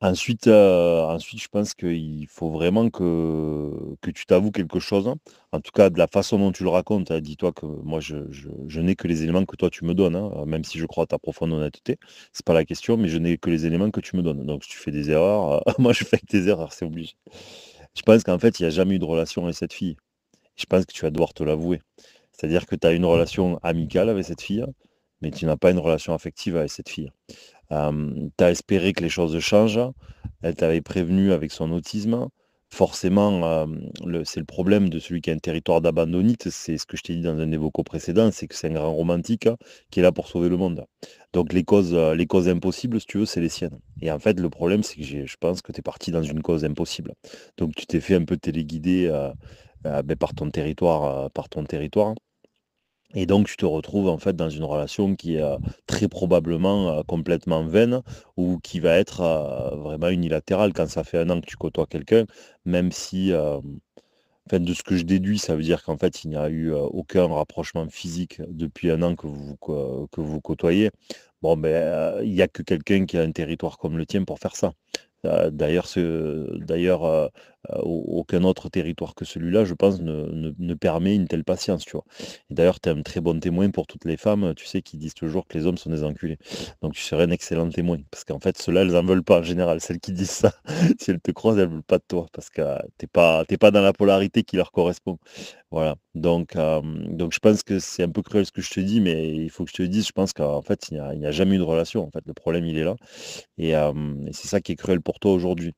Ensuite, je pense qu'il faut vraiment que tu t'avoues quelque chose. En tout cas, de la façon dont tu le racontes, hein. Dis-toi que moi, je n'ai que les éléments que toi tu me donnes, hein, même si je crois à ta profonde honnêteté. C'est pas la question, mais je n'ai que les éléments que tu me donnes. Donc, si tu fais des erreurs, moi, je fais avec tes erreurs, c'est obligé. Je pense qu'en fait, il n'y a jamais eu de relation avec cette fille. Je pense que tu vas devoir te l'avouer. C'est-à-dire que tu as une relation amicale avec cette fille, mais tu n'as pas une relation affective avec cette fille. Tu as espéré que les choses changent. Elle t'avait prévenu avec son autisme. Forcément, c'est le problème de celui qui a un territoire d'abandonnite, c'est ce que je t'ai dit dans un des vocaux précédents, c'est que c'est un grand romantique, qui est là pour sauver le monde. Donc les causes impossibles, si tu veux, c'est les siennes. Et en fait, le problème, c'est que je pense que tu es parti dans une cause impossible. Donc tu t'es fait un peu téléguider, par ton territoire. Et donc, tu te retrouves en fait dans une relation qui est très probablement complètement vaine ou qui va être vraiment unilatérale quand ça fait un an que tu côtoies quelqu'un, même si, enfin, de ce que je déduis, ça veut dire qu'en fait, il n'y a eu aucun rapprochement physique depuis un an que vous côtoyez. Bon, il n'y a que quelqu'un qui a un territoire comme le tien pour faire ça. D'ailleurs, aucun autre territoire que celui-là, je pense, ne permet une telle patience, tu vois. Et d'ailleurs, tu es un très bon témoin pour toutes les femmes, tu sais, qui disent toujours que les hommes sont des enculés. Donc tu serais un excellent témoin. Parce qu'en fait, ceux-là, elles en veulent pas en général. Celles qui disent ça, si elles te croisent, elles veulent pas de toi. Parce que t'es pas dans la polarité qui leur correspond. Voilà. Donc je pense que c'est un peu cruel ce que je te dis, mais il faut que je te dise, je pense qu'en fait, il n'y a jamais eu de relation. En fait, le problème, il est là. Et c'est ça qui est cruel pour toi aujourd'hui.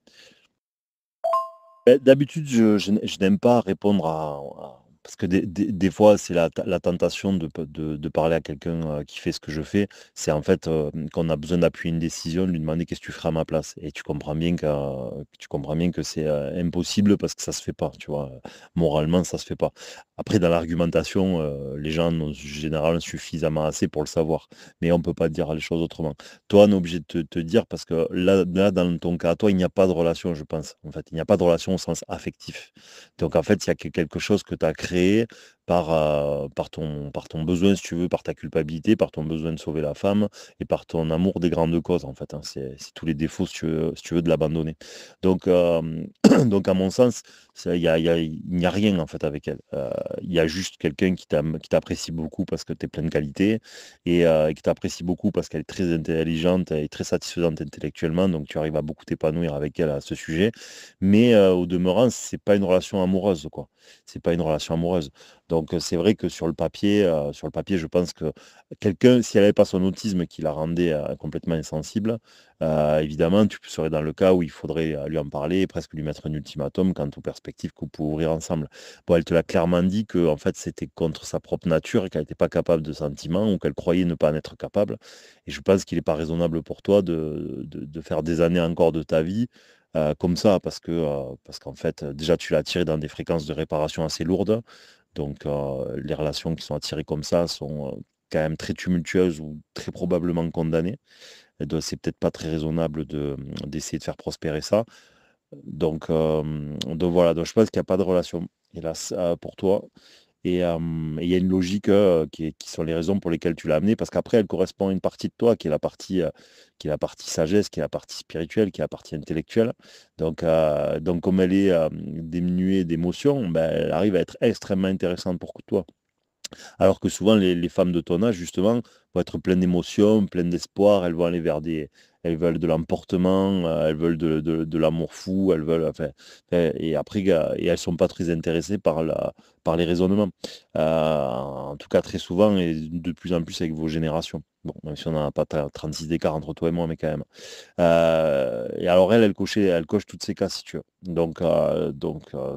D'habitude, je n'aime pas répondre parce que des fois, c'est la tentation de parler à quelqu'un qui fait ce que je fais. C'est en fait qu'on a besoin d'appuyer une décision, de lui demander qu'est-ce que tu feras à ma place. Et tu comprends bien que c'est impossible parce que ça se fait pas, tu vois. Moralement, ça se fait pas. Après, dans l'argumentation, les gens en général suffisamment assez pour le savoir. Mais on peut pas dire les choses autrement. Toi, on est obligé de te dire, parce que là, dans ton cas, toi, il n'y a pas de relation, je pense. En fait, il n'y a pas de relation au sens affectif. Donc, en fait, il y a quelque chose que tu as créé par ton besoin, si tu veux, par ta culpabilité, par ton besoin de sauver la femme et par ton amour des grandes causes, en fait, hein. C'est tous les défauts, si tu veux, de l'abandonner. Donc, donc, à mon sens, il n'y a rien, en fait, avec elle. Il y a juste quelqu'un qui t'apprécie beaucoup parce que tu es plein de qualités et qui t'apprécie beaucoup parce qu'elle est très intelligente et très satisfaisante intellectuellement, donc tu arrives à beaucoup t'épanouir avec elle à ce sujet. Mais au demeurant, c'est pas une relation amoureuse, quoi. C'est pas une relation amoureuse. Donc c'est vrai que sur le papier, je pense que quelqu'un, si elle n'avait pas son autisme qui la rendait complètement insensible, évidemment, tu serais dans le cas où il faudrait lui en parler, presque lui mettre un ultimatum quant aux perspectives que vous pouvez ouvrir ensemble. Bon, elle te l'a clairement dit que en fait, c'était contre sa propre nature et qu'elle n'était pas capable de sentiments ou qu'elle croyait ne pas en être capable. Et je pense qu'il n'est pas raisonnable pour toi de faire des années encore de ta vie comme ça, parce qu'en fait, déjà, tu l'as attiré dans des fréquences de réparation assez lourdes. Donc, les relations qui sont attirées comme ça sont quand même très tumultueuses ou très probablement condamnées. Et donc, c'est peut-être pas très raisonnable d'essayer de faire prospérer ça. Donc voilà, donc je pense qu'il n'y a pas de relation, hélas, pour toi. Et il y a une logique qui sont les raisons pour lesquelles tu l'as amenée, parce qu'après, elle correspond à une partie de toi qui est la partie sagesse, qui est la partie spirituelle, qui est la partie intellectuelle. Donc comme elle est dénuée d'émotions, ben, elle arrive à être extrêmement intéressante pour toi. Alors que souvent, les femmes de ton âge, justement, vont être pleines d'émotions, pleines d'espoir, elles vont aller vers elles veulent de l'emportement, elles veulent de l'amour fou, elles veulent, enfin, et après, et elles sont pas très intéressées par les raisonnements. En tout cas, très souvent, et de plus en plus avec vos générations. Bon, même si on n'en a pas 36 d'écart entre toi et moi, mais quand même. Et alors elle coche toutes ces cases, si tu veux. Donc,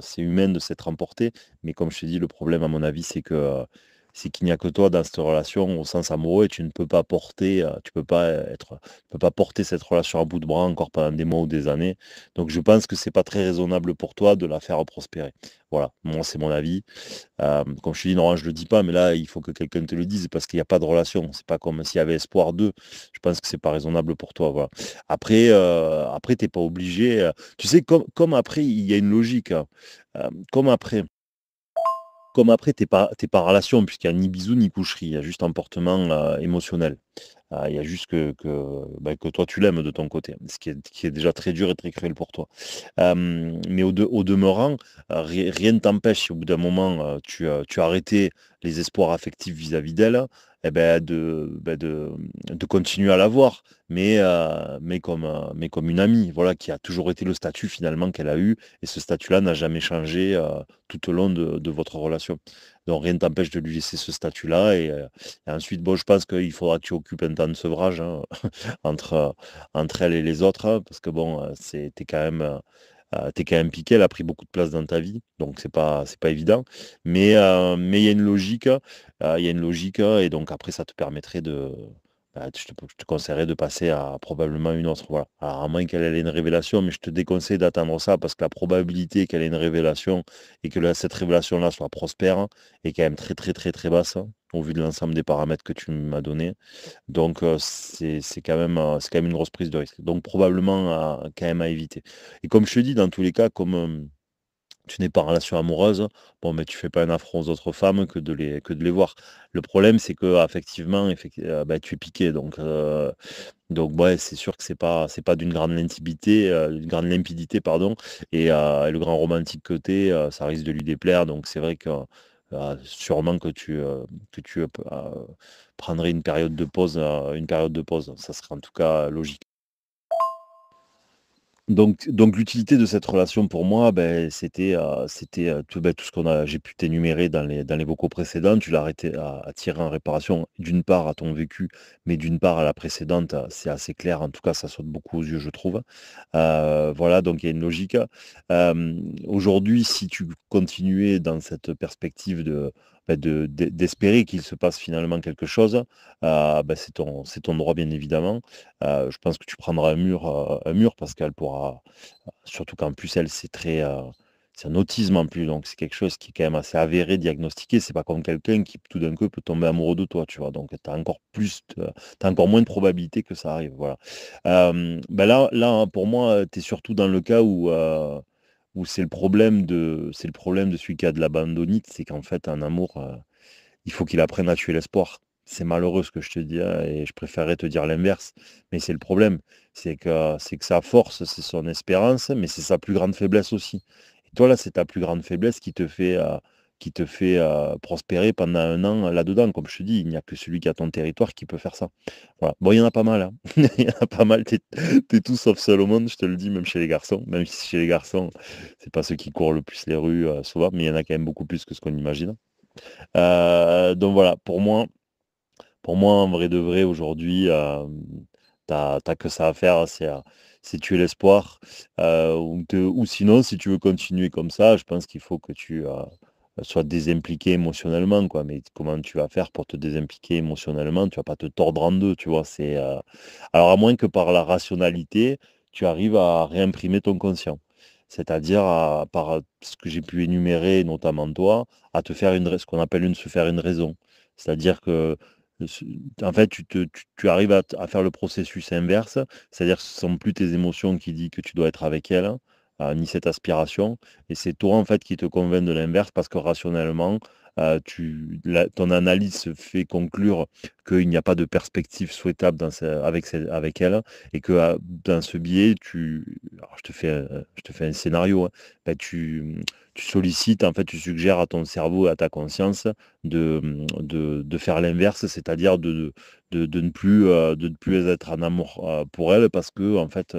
c'est humain de s'être emporté, mais comme je te dis, le problème, à mon avis, c'est qu'il n'y a que toi dans cette relation au sens amoureux et tu ne peux pas porter, tu peux pas porter cette relation à bout de bras encore pendant des mois ou des années. Donc je pense que c'est pas très raisonnable pour toi de la faire prospérer. Voilà, moi c'est mon avis. Comme je te dis, non, je le dis pas, mais là, il faut que quelqu'un te le dise parce qu'il n'y a pas de relation. C'est pas comme s'il y avait espoir d'eux. Je pense que c'est pas raisonnable pour toi. Voilà. Après, t'es pas obligé. Tu sais, comme après, il y a une logique, hein. Euh, comme après. Comme après, t'es pas en relation, puisqu'il n'y a ni bisous ni coucherie, il y a juste emportement émotionnel. Il y a juste que toi, tu l'aimes de ton côté, qui est déjà très dur et très cruel pour toi. Mais au demeurant, rien ne t'empêche, si au bout d'un moment, tu as arrêté les espoirs affectifs vis-à-vis d'elle, eh ben, de continuer à l'avoir, mais comme une amie, voilà, qui a toujours été le statut finalement qu'elle a eu, et ce statut-là n'a jamais changé tout au long de votre relation. Donc rien ne t'empêche de lui laisser ce statut-là, et ensuite, bon, je pense qu'il faudra que tu occupes un temps de sevrage, hein, entre, entre elle et les autres, hein, parce que bon, t'es quand même piqué, elle a pris beaucoup de place dans ta vie, donc c'est pas évident. Mais il y a une logique, il y a une logique, et donc après, ça te permettrait je te conseillerais de passer à probablement une autre. Voilà. Alors, à moins qu'elle ait une révélation, mais je te déconseille d'attendre ça parce que la probabilité qu'elle ait une révélation et que cette révélation-là soit prospère est quand même très, très, très, très basse, hein, au vu de l'ensemble des paramètres que tu m'as donnés. Donc, c'est quand même une grosse prise de risque. Donc, probablement, quand même à éviter. Et comme je te dis, dans tous les cas, comme tu n'es pas en relation amoureuse, bon, mais tu fais pas un affront aux autres femmes que de les voir. Le problème, c'est que effectivement, bah, tu es piqué. Donc ouais, c'est sûr que c'est pas d'une grande limpidité, pardon. Et le grand romantique que t'es, ça risque de lui déplaire. Donc c'est vrai que sûrement que tu prendrais une période de pause, une période de pause. Ça serait en tout cas logique. Donc l'utilité de cette relation pour moi, ben, c'était tout ce j'ai pu t'énumérer dans les vocaux précédents. Tu l'as arrêté à tirer en réparation, d'une part à ton vécu, mais d'une part à la précédente, c'est assez clair. En tout cas, ça saute beaucoup aux yeux, je trouve. Voilà, donc il y a une logique. Aujourd'hui, si tu continuais dans cette perspective d'espérer qu'il se passe finalement quelque chose, ben, c'est ton droit, bien évidemment. Je pense que tu prendras un mur parce qu'elle pourra, surtout qu'en plus elle, c'est un autisme en plus, donc c'est quelque chose qui est quand même assez avéré, diagnostiqué. C'est pas comme quelqu'un qui tout d'un coup peut tomber amoureux de toi, tu vois. Donc tu as encore moins de probabilité que ça arrive, voilà. Ben là, hein, pour moi, tu es surtout dans le cas où c'est le problème de celui qui a de l'abandonnite, c'est qu'en fait, un amour, il faut qu'il apprenne à tuer l'espoir. C'est malheureux ce que je te dis, hein, et je préférerais te dire l'inverse, mais c'est le problème. C'est que sa force, c'est son espérance, mais c'est sa plus grande faiblesse aussi. Et toi, là, c'est ta plus grande faiblesse qui te fait prospérer pendant un an là-dedans. Comme je te dis, il n'y a que celui qui a ton territoire qui peut faire ça. Voilà. Bon, il y en a pas mal, hein. Il y en a pas mal. T'es tout sauf seul au monde, je te le dis, même chez les garçons. Même si chez les garçons, c'est pas ceux qui courent le plus les rues, souvent, mais il y en a quand même beaucoup plus que ce qu'on imagine. Donc voilà, pour moi, en vrai de vrai, aujourd'hui, t'as que ça à faire, c'est tuer l'espoir. Ou sinon, si tu veux continuer comme ça, je pense qu'il faut que tu sois désimpliqué émotionnellement, quoi. Mais comment tu vas faire pour te désimpliquer émotionnellement? Tu vas pas te tordre en deux, tu vois. Alors, à moins que par la rationalité, tu arrives à réimprimer ton conscient. C'est-à-dire, par ce que j'ai pu énumérer, notamment toi, à te faire ce qu'on appelle se faire une raison. C'est-à-dire que ce en fait, tu arrives à faire le processus inverse, c'est-à-dire que ce ne sont plus tes émotions qui disent que tu dois être avec elle, ni cette aspiration. Et c'est toi, en fait, qui te convainc de l'inverse parce que rationnellement, ton analyse se fait conclure qu'il n'y a pas de perspective souhaitable avec elle et que dans ce biais, alors je te fais un scénario, hein, ben, tu sollicites, en fait, tu suggères à ton cerveau et à ta conscience de faire l'inverse, c'est-à-dire de ne plus être en amour pour elle parce que en fait,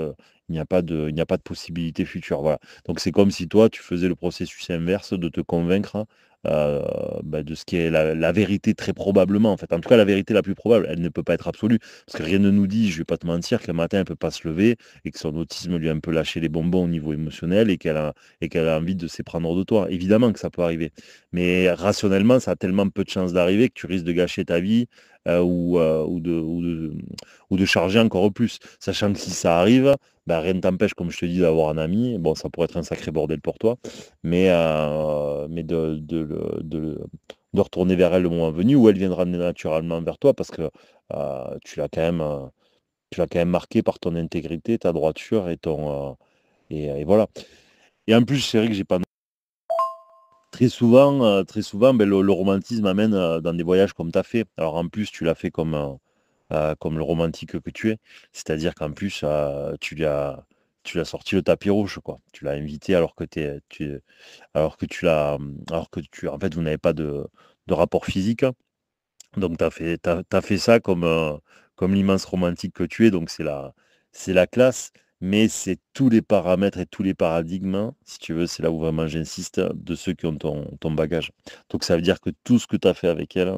il n'y a pas de possibilité future. Voilà. Donc c'est comme si toi, tu faisais le processus inverse de te convaincre de ce qui est la vérité très probablement. En fait, en tout cas, la vérité la plus probable, elle ne peut pas être absolue. Parce que rien ne nous dit, je vais pas te mentir, qu'un matin, elle ne peut pas se lever et que son autisme lui a un peu lâché les bonbons au niveau émotionnel et qu'elle a envie de s'éprendre de toi. Évidemment que ça peut arriver. Mais rationnellement, ça a tellement peu de chances d'arriver que tu risques de gâcher ta vie ou de charger encore plus. Sachant que si ça arrive, ben, rien ne t'empêche, comme je te dis, d'avoir un ami. Bon, ça pourrait être un sacré bordel pour toi, mais de retourner vers elle le moment venu, où elle viendra naturellement vers toi, parce que tu l'as quand même marqué par ton intégrité, ta droiture et voilà. Et en plus, c'est vrai que j'ai pas très souvent, ben, le romantisme amène dans des voyages comme tu as fait. Alors en plus, tu l'as fait comme le romantique que tu es. C'est-à-dire qu'en plus, tu l'as sorti le tapis rouge, quoi. Tu l'as invité alors que en fait, vous n'avez pas de rapport physique. Donc, t'as fait ça comme l'immense romantique que tu es. Donc, c'est la classe, mais c'est tous les paramètres et tous les paradigmes, si tu veux, c'est là où vraiment j'insiste, de ceux qui ont ton bagage. Donc, ça veut dire que tout ce que tu as fait avec elle,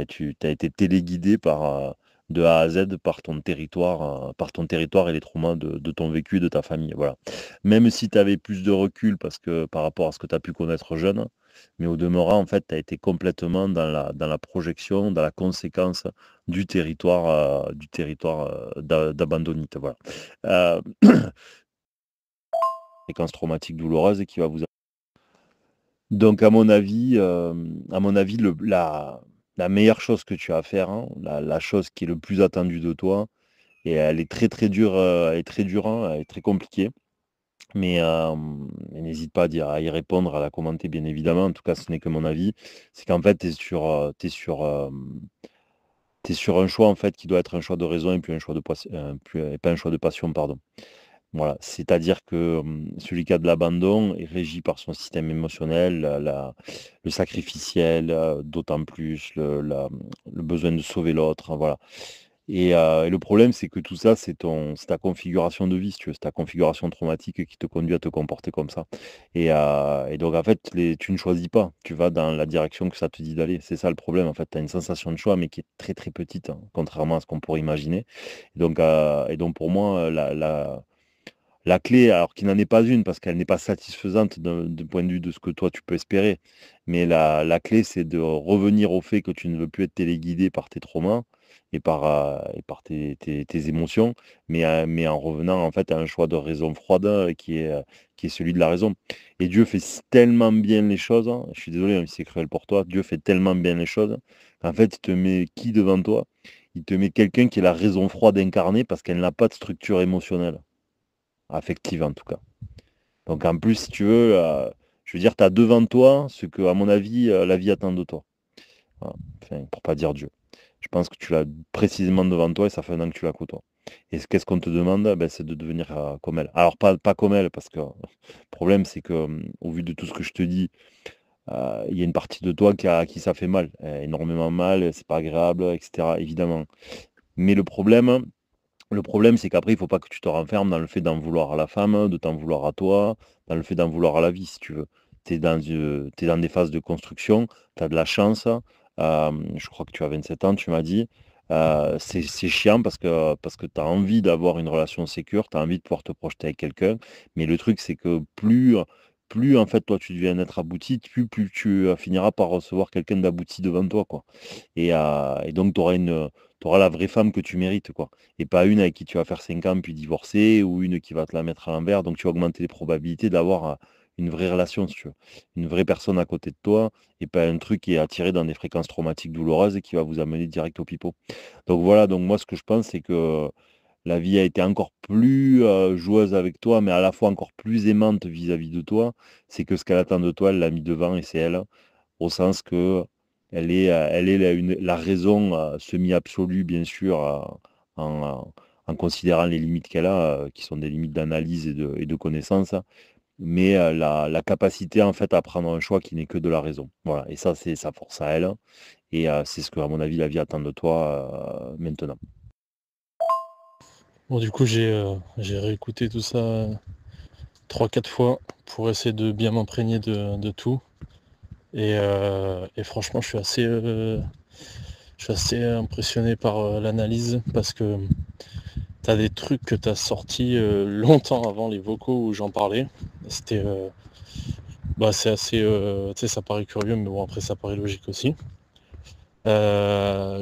tu as été téléguidé de A à Z par ton territoire et les traumas de ton vécu et de ta famille. Voilà. Même si tu avais plus de recul par rapport à ce que tu as pu connaître jeune, mais au demeurant, en fait, tu as été complètement dans la projection, dans la conséquence du territoire d'abandonite. Voilà. Euh, séquence traumatique douloureuse qui va vous. Donc, à mon avis, la meilleure chose que tu as à faire, hein, la chose qui est le plus attendue de toi, et elle est très très dure, elle est très dure, hein, elle est très compliquée, mais n'hésite pas à y répondre, à la commenter, bien évidemment. En tout cas, ce n'est que mon avis. C'est qu'en fait, t'es sur un choix en fait qui doit être un choix de raison et plus un choix et pas un choix de passion, pardon. Voilà, c'est-à-dire que celui qui a de l'abandon est régi par son système émotionnel, le sacrificiel, d'autant plus le besoin de sauver l'autre, hein, voilà. Et le problème, c'est que tout ça, c'est ta configuration de vie, si tu veux, c'est ta configuration traumatique qui te conduit à te comporter comme ça. Et donc, en fait, tu ne choisis pas, tu vas dans la direction que ça te dit d'aller. C'est ça le problème, en fait, tu as une sensation de choix, mais qui est très très petite, hein, contrairement à ce qu'on pourrait imaginer. Et donc pour moi, la clé, alors qu'il n'en est pas une, parce qu'elle n'est pas satisfaisante du point de vue de ce que toi tu peux espérer, mais la clé, c'est de revenir au fait que tu ne veux plus être téléguidé par tes traumas et par tes émotions, mais en revenant en fait à un choix de raison froide qui est celui de la raison. Et Dieu fait tellement bien les choses, hein, je suis désolé, hein, c'est cruel pour toi, Dieu fait tellement bien les choses, qu'en fait, il te met qui devant toi? Il te met quelqu'un qui est la raison froide incarnée parce qu'elle n'a pas de structure émotionnelle affective en tout cas. Donc en plus, si tu veux, je veux dire, tu as devant toi ce que, à mon avis, la vie attend de toi. Voilà. Enfin, pour pas dire Dieu. Je pense que tu l'as précisément devant toi et ça fait un an que tu la côtoies. Et qu'est-ce qu'on te demande? Ben, c'est de devenir comme elle. Alors pas comme elle, parce que le problème, c'est que au vu de tout ce que je te dis, il y a une partie de toi qui ça fait mal, énormément mal, c'est pas agréable, etc. Évidemment. Mais le problème, c'est qu'après, il faut pas que tu te renfermes dans le fait d'en vouloir à la femme, de t'en vouloir à toi, dans le fait d'en vouloir à la vie, si tu veux. T'es dans des phases de construction, tu as de la chance. Je crois que tu as 27 ans, tu m'as dit. C'est chiant parce que tu as envie d'avoir une relation sécure, tu as envie de pouvoir te projeter avec quelqu'un. Mais le truc, c'est que plus en fait, toi, tu deviens un être abouti, plus tu finiras par recevoir quelqu'un d'abouti devant toi, quoi. Et donc, t'auras la vraie femme que tu mérites, quoi. Et pas une avec qui tu vas faire 5 ans puis divorcer ou une qui va te la mettre à l'envers. Donc tu vas augmenter les probabilités d'avoir une vraie relation, si tu veux. Une vraie personne à côté de toi et pas un truc qui est attiré dans des fréquences traumatiques douloureuses et qui va vous amener direct au pipeau. Donc voilà, donc moi ce que je pense, c'est que la vie a été encore plus joueuse avec toi, mais à la fois encore plus aimante vis-à-vis de toi, c'est que ce qu'elle attend de toi, elle l'a mis devant et c'est elle, au sens que elle est la raison semi-absolue, bien sûr, en considérant les limites qu'elle a, qui sont des limites d'analyse et de connaissance, mais la capacité en fait à prendre un choix qui n'est que de la raison. Voilà, et ça, c'est sa force à elle, et c'est ce que, à mon avis, la vie attend de toi maintenant. Bon, du coup, j'ai réécouté tout ça 3-4 fois pour essayer de bien m'imprégner de tout. Et franchement, je suis assez impressionné par l'analyse parce que t'as des trucs que t'as sortis longtemps avant les vocaux où j'en parlais. C'était, c'est assez, tu sais, ça paraît curieux, mais bon, après, ça paraît logique aussi. Je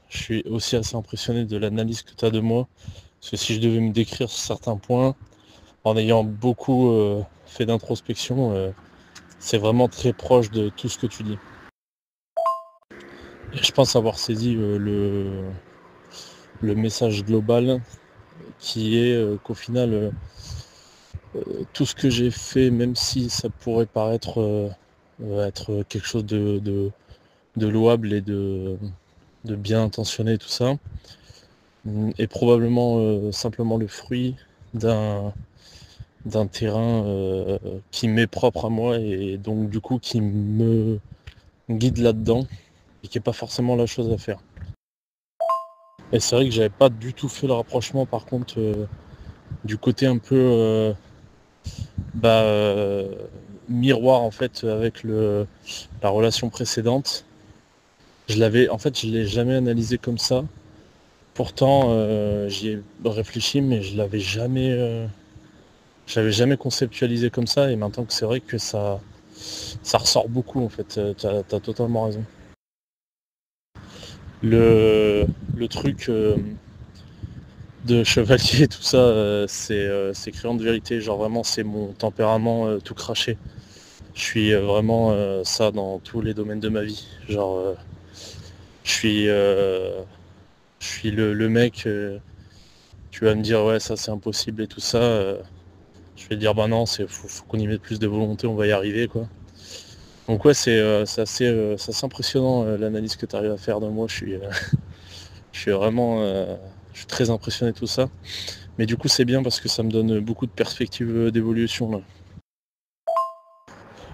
suis aussi assez impressionné de l'analyse que tu as de moi. Parce que si je devais me décrire sur certains points, en ayant beaucoup fait d'introspection, c'est vraiment très proche de tout ce que tu dis. Et je pense avoir saisi le message global qui est qu'au final, tout ce que j'ai fait, même si ça pourrait paraître être quelque chose de louable et de bien intentionné, tout ça, est probablement simplement le fruit d'un terrain qui m'est propre à moi et donc du coup qui me guide là-dedans et qui n'est pas forcément la chose à faire. Et c'est vrai que j'avais pas du tout fait le rapprochement par contre du côté un peu bah, miroir en fait avec la relation précédente. Je l'ai jamais analysé comme ça. Pourtant j'y ai réfléchi mais j'avais jamais conceptualisé comme ça et maintenant que c'est vrai que ça ressort beaucoup en fait, t'as totalement raison. Le truc de chevalier, tout ça, c'est criant de vérité, genre vraiment c'est mon tempérament tout craché. Je suis vraiment ça dans tous les domaines de ma vie. Genre je suis je suis le mec, tu vas me dire ouais ça c'est impossible et tout ça, je vais te dire bah non, faut qu'on y mette plus de volonté, on va y arriver quoi. Donc ouais c'est assez impressionnant l'analyse que tu arrives à faire de moi, je suis vraiment je suis très impressionné de tout ça. Mais du coup c'est bien parce que ça me donne beaucoup de perspectives d'évolution là.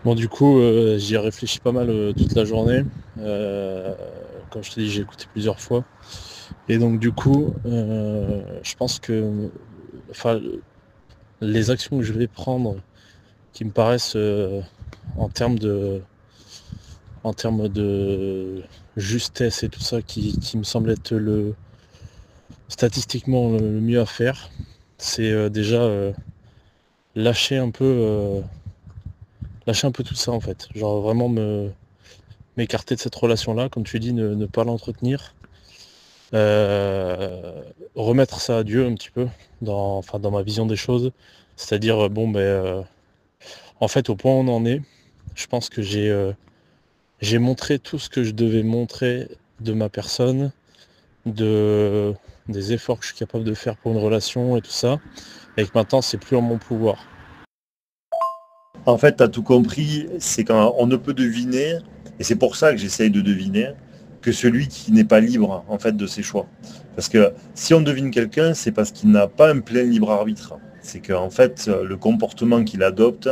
Bon du coup j'y ai réfléchi pas mal toute la journée. Comme je te dis j'ai écouté plusieurs fois. Et donc du coup je pense que enfin, les actions que je vais prendre qui me paraissent en termes de en termes de justesse et tout ça qui me semble être statistiquement le mieux à faire, c'est déjà lâcher lâcher un peu tout ça en fait. Genre vraiment m'écarter de cette relation-là, comme tu dis, ne pas l'entretenir. Remettre ça à Dieu un petit peu, enfin, dans ma vision des choses. C'est-à-dire, en fait, au point où on en est, je pense que j'ai montré tout ce que je devais montrer de ma personne, de, des efforts que je suis capable de faire pour une relation et tout ça. Et que maintenant, c'est plus en mon pouvoir. En fait, tu as tout compris, c'est qu'on ne peut deviner, et c'est pour ça que j'essaye de deviner, que celui qui n'est pas libre en fait de ses choix. Parce que si on devine quelqu'un, c'est parce qu'il n'a pas un plein libre arbitre. C'est qu'en fait, le comportement qu'il adopte,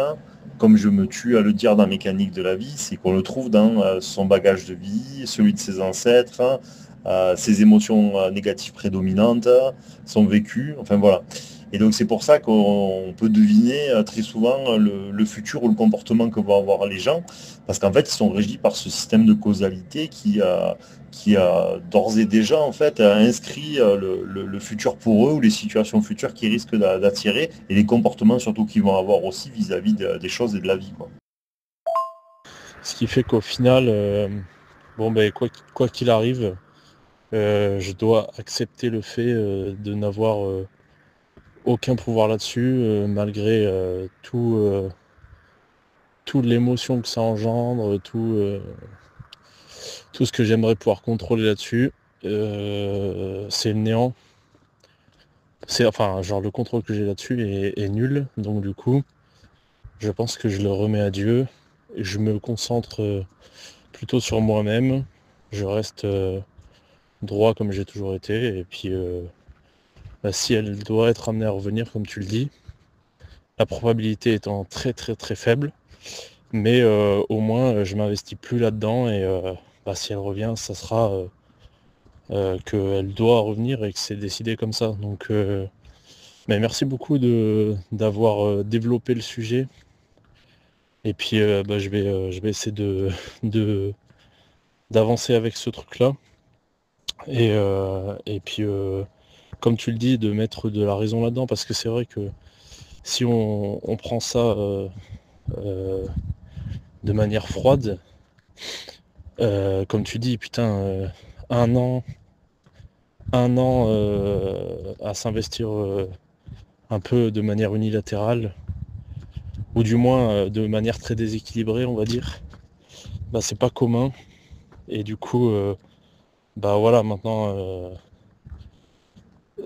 comme je me tue à le dire dans Mécanique de la vie, c'est qu'on le trouve dans son bagage de vie, celui de ses ancêtres, ses émotions négatives prédominantes, son vécu, enfin voilà. Et donc c'est pour ça qu'on peut deviner très souvent le futur ou le comportement que vont avoir les gens, parce qu'en fait ils sont régis par ce système de causalité qui a d'ores et déjà en fait inscrit le futur pour eux ou les situations futures qu'ils risquent d'attirer et les comportements surtout qu'ils vont avoir aussi vis-à-vis des choses et de la vie, quoi. Ce qui fait qu'au final, quoi qu'il arrive, je dois accepter le fait de n'avoir aucun pouvoir là-dessus, malgré toute l'émotion que ça engendre, tout ce que j'aimerais pouvoir contrôler là-dessus. C'est le néant. Enfin, genre, le contrôle que j'ai là-dessus est nul, donc du coup, je pense que je le remets à Dieu. Je me concentre plutôt sur moi-même. Je reste droit comme j'ai toujours été. Et puis, si elle doit être amenée à revenir, comme tu le dis, la probabilité étant très très très faible, mais au moins je m'investis plus là-dedans et si elle revient, ça sera qu'elle doit revenir et que c'est décidé comme ça. Donc, mais merci beaucoup d'avoir développé le sujet. Et puis je vais essayer de d'avancer avec ce truc-là. Et puis comme tu le dis, de mettre de la raison là-dedans, parce que c'est vrai que si on prend ça euh, de manière froide, comme tu dis, putain, un an, à s'investir un peu de manière unilatérale, ou du moins de manière très déséquilibrée, on va dire, c'est pas commun. Et du coup, voilà, maintenant,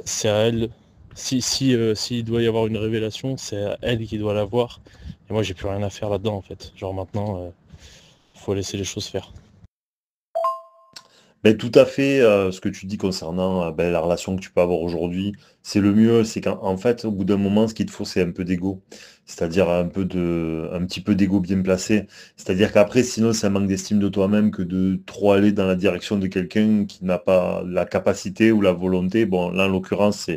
c'est à elle. S'il doit y avoir une révélation, c'est à elle qui doit l'avoir. Et moi, j'ai plus rien à faire là-dedans, en fait. Genre maintenant, faut laisser les choses faire. Ben, tout à fait, ce que tu dis concernant la relation que tu peux avoir aujourd'hui, c'est le mieux, c'est qu'en fait, au bout d'un moment, ce qu'il te faut, c'est un peu d'ego. C'est-à-dire un petit peu d'ego bien placé. C'est-à-dire qu'après, sinon, c'est un manque d'estime de toi-même que de trop aller dans la direction de quelqu'un qui n'a pas la capacité ou la volonté. Bon, là, en l'occurrence,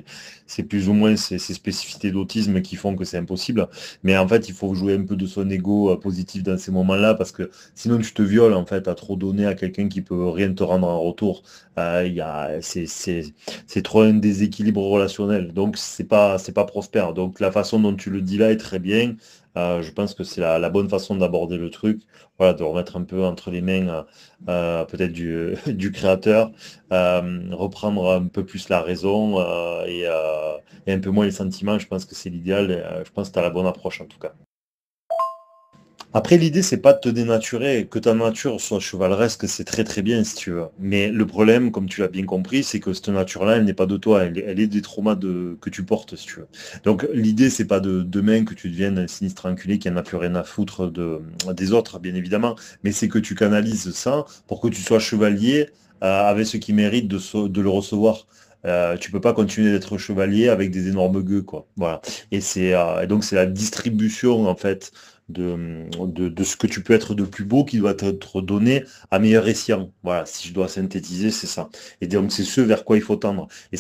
c'est plus ou moins ces spécificités d'autisme qui font que c'est impossible. Mais en fait, il faut jouer un peu de son ego positif dans ces moments-là parce que sinon, tu te violes en fait à trop donner à quelqu'un qui peut rien te rendre en retour. C'est trop un déséquilibre relationnel. Donc, c'est pas prospère. Donc, la façon dont tu le dis là est très bien. Je pense que c'est la bonne façon d'aborder le truc. Voilà, de remettre un peu entre les mains peut-être du créateur, reprendre un peu plus la raison et un peu moins les sentiments. Je pense que c'est l'idéal. Je pense que tu as la bonne approche en tout cas. Après, l'idée, c'est pas de te dénaturer, que ta nature soit chevaleresque, c'est très très bien si tu veux. Mais le problème, comme tu l'as bien compris, c'est que cette nature-là, elle n'est pas de toi, elle est des traumas que tu portes, si tu veux. Donc l'idée, c'est pas de demain que tu deviennes un sinistre enculé qui n'en a plus rien à foutre des autres, bien évidemment, mais c'est que tu canalises ça pour que tu sois chevalier avec ceux qui méritent de le recevoir. Tu peux pas continuer d'être chevalier avec des énormes gueux, quoi. Voilà. Et donc c'est la distribution en fait de ce que tu peux être de plus beau qui doit être donné à meilleur escient. Voilà, si je dois synthétiser, c'est ça. Et donc c'est ce vers quoi il faut tendre. Et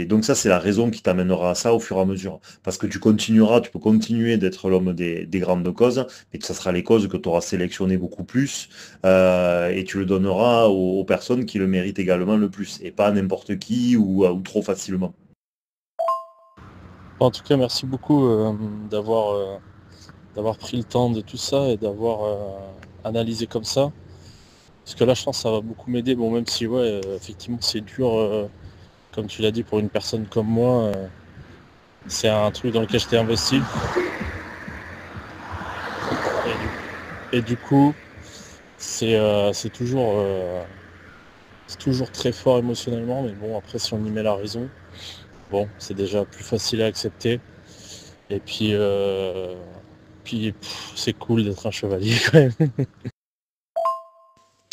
donc ça c'est la raison qui t'amènera à ça au fur et à mesure. Parce que tu peux continuer d'être l'homme des grandes causes, mais que ça sera les causes que tu auras sélectionnées beaucoup plus, et tu le donneras aux personnes qui le méritent également le plus, et pas à n'importe qui ou trop facilement. En tout cas, merci beaucoup d'avoir pris le temps de tout ça et d'avoir analysé comme ça. Parce que là, je pense que ça va beaucoup m'aider. Bon, même si, ouais, effectivement, c'est dur, comme tu l'as dit, pour une personne comme moi. C'est un truc dans lequel j'étais investi. Et du coup, c'est toujours très fort émotionnellement. Mais bon, après, si on y met la raison, bon, c'est déjà plus facile à accepter. Et puis, c'est cool d'être un chevalier quand même.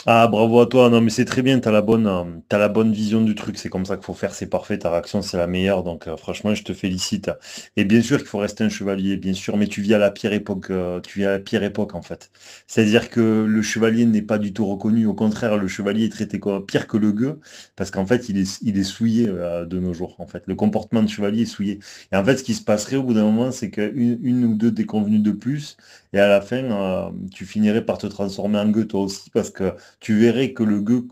Ah, bravo à toi. Non, mais c'est très bien. T'as la bonne vision du truc. C'est comme ça qu'il faut faire. C'est parfait. Ta réaction, c'est la meilleure. Donc, franchement, je te félicite. Et bien sûr qu'il faut rester un chevalier, bien sûr. Mais tu vis à la pire époque. Tu vis à la pire époque, en fait. C'est-à-dire que le chevalier n'est pas du tout reconnu. Au contraire, le chevalier est traité quoi, pire que le gueux. Parce qu'en fait, il est souillé de nos jours. En fait, le comportement de chevalier est souillé. Et en fait, ce qui se passerait au bout d'un moment, c'est qu'une ou deux déconvenues de plus. Et à la fin, tu finirais par te transformer en gueux toi aussi. Parce que tu verrais que le gueux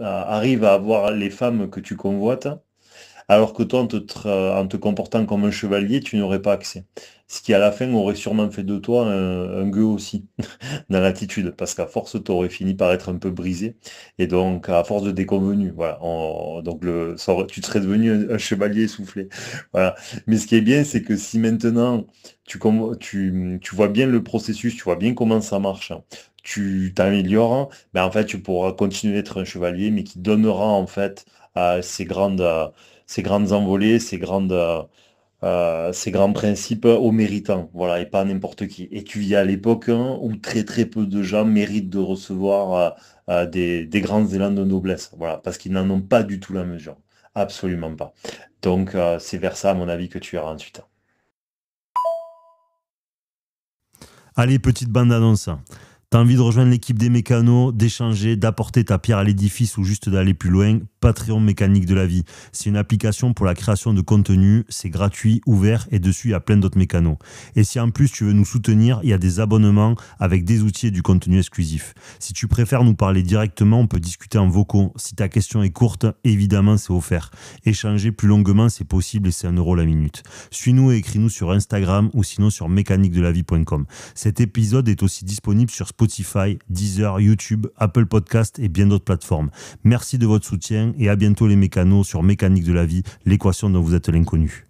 arrive à avoir les femmes que tu convoites, alors que toi, en te comportant comme un chevalier, tu n'aurais pas accès. Ce qui, à la fin, aurait sûrement fait de toi un gueux aussi, dans l'attitude, parce qu'à force, tu aurais fini par être un peu brisé, et donc, à force de déconvenus, voilà, donc tu serais devenu un chevalier essoufflé. Voilà. Mais ce qui est bien, c'est que si maintenant, tu vois bien le processus, tu vois bien comment ça marche, hein, tu t'améliores, ben en fait, tu pourras continuer d'être un chevalier, mais qui donnera, en fait, ces grandes, ces grandes envolées, ces grands principes aux méritants, voilà, et pas à n'importe qui. Et tu vis à l'époque où très très peu de gens méritent de recevoir des grands élans de noblesse, voilà, parce qu'ils n'en ont pas du tout la mesure, absolument pas. Donc c'est vers ça, à mon avis, que tu iras ensuite. Allez, petite bande-annonce. T'as envie de rejoindre l'équipe des mécanos, d'échanger, d'apporter ta pierre à l'édifice ou juste d'aller plus loin? Patreon Mécanique de la Vie. C'est une application pour la création de contenu, c'est gratuit, ouvert et dessus il y a plein d'autres mécanos. Et si en plus tu veux nous soutenir, il y a des abonnements avec des outils et du contenu exclusif. Si tu préfères nous parler directement, on peut discuter en vocaux. Si ta question est courte, évidemment c'est offert. Échanger plus longuement c'est possible et c'est 1 € la minute. Suis-nous et écris-nous sur Instagram ou sinon sur mécaniquedelavie.com. Cet épisode est aussi disponible sur Spotify, Deezer, YouTube, Apple Podcast et bien d'autres plateformes. Merci de votre soutien et à bientôt les mécanos sur Mécanique de la Vie, l'équation dont vous êtes l'inconnu.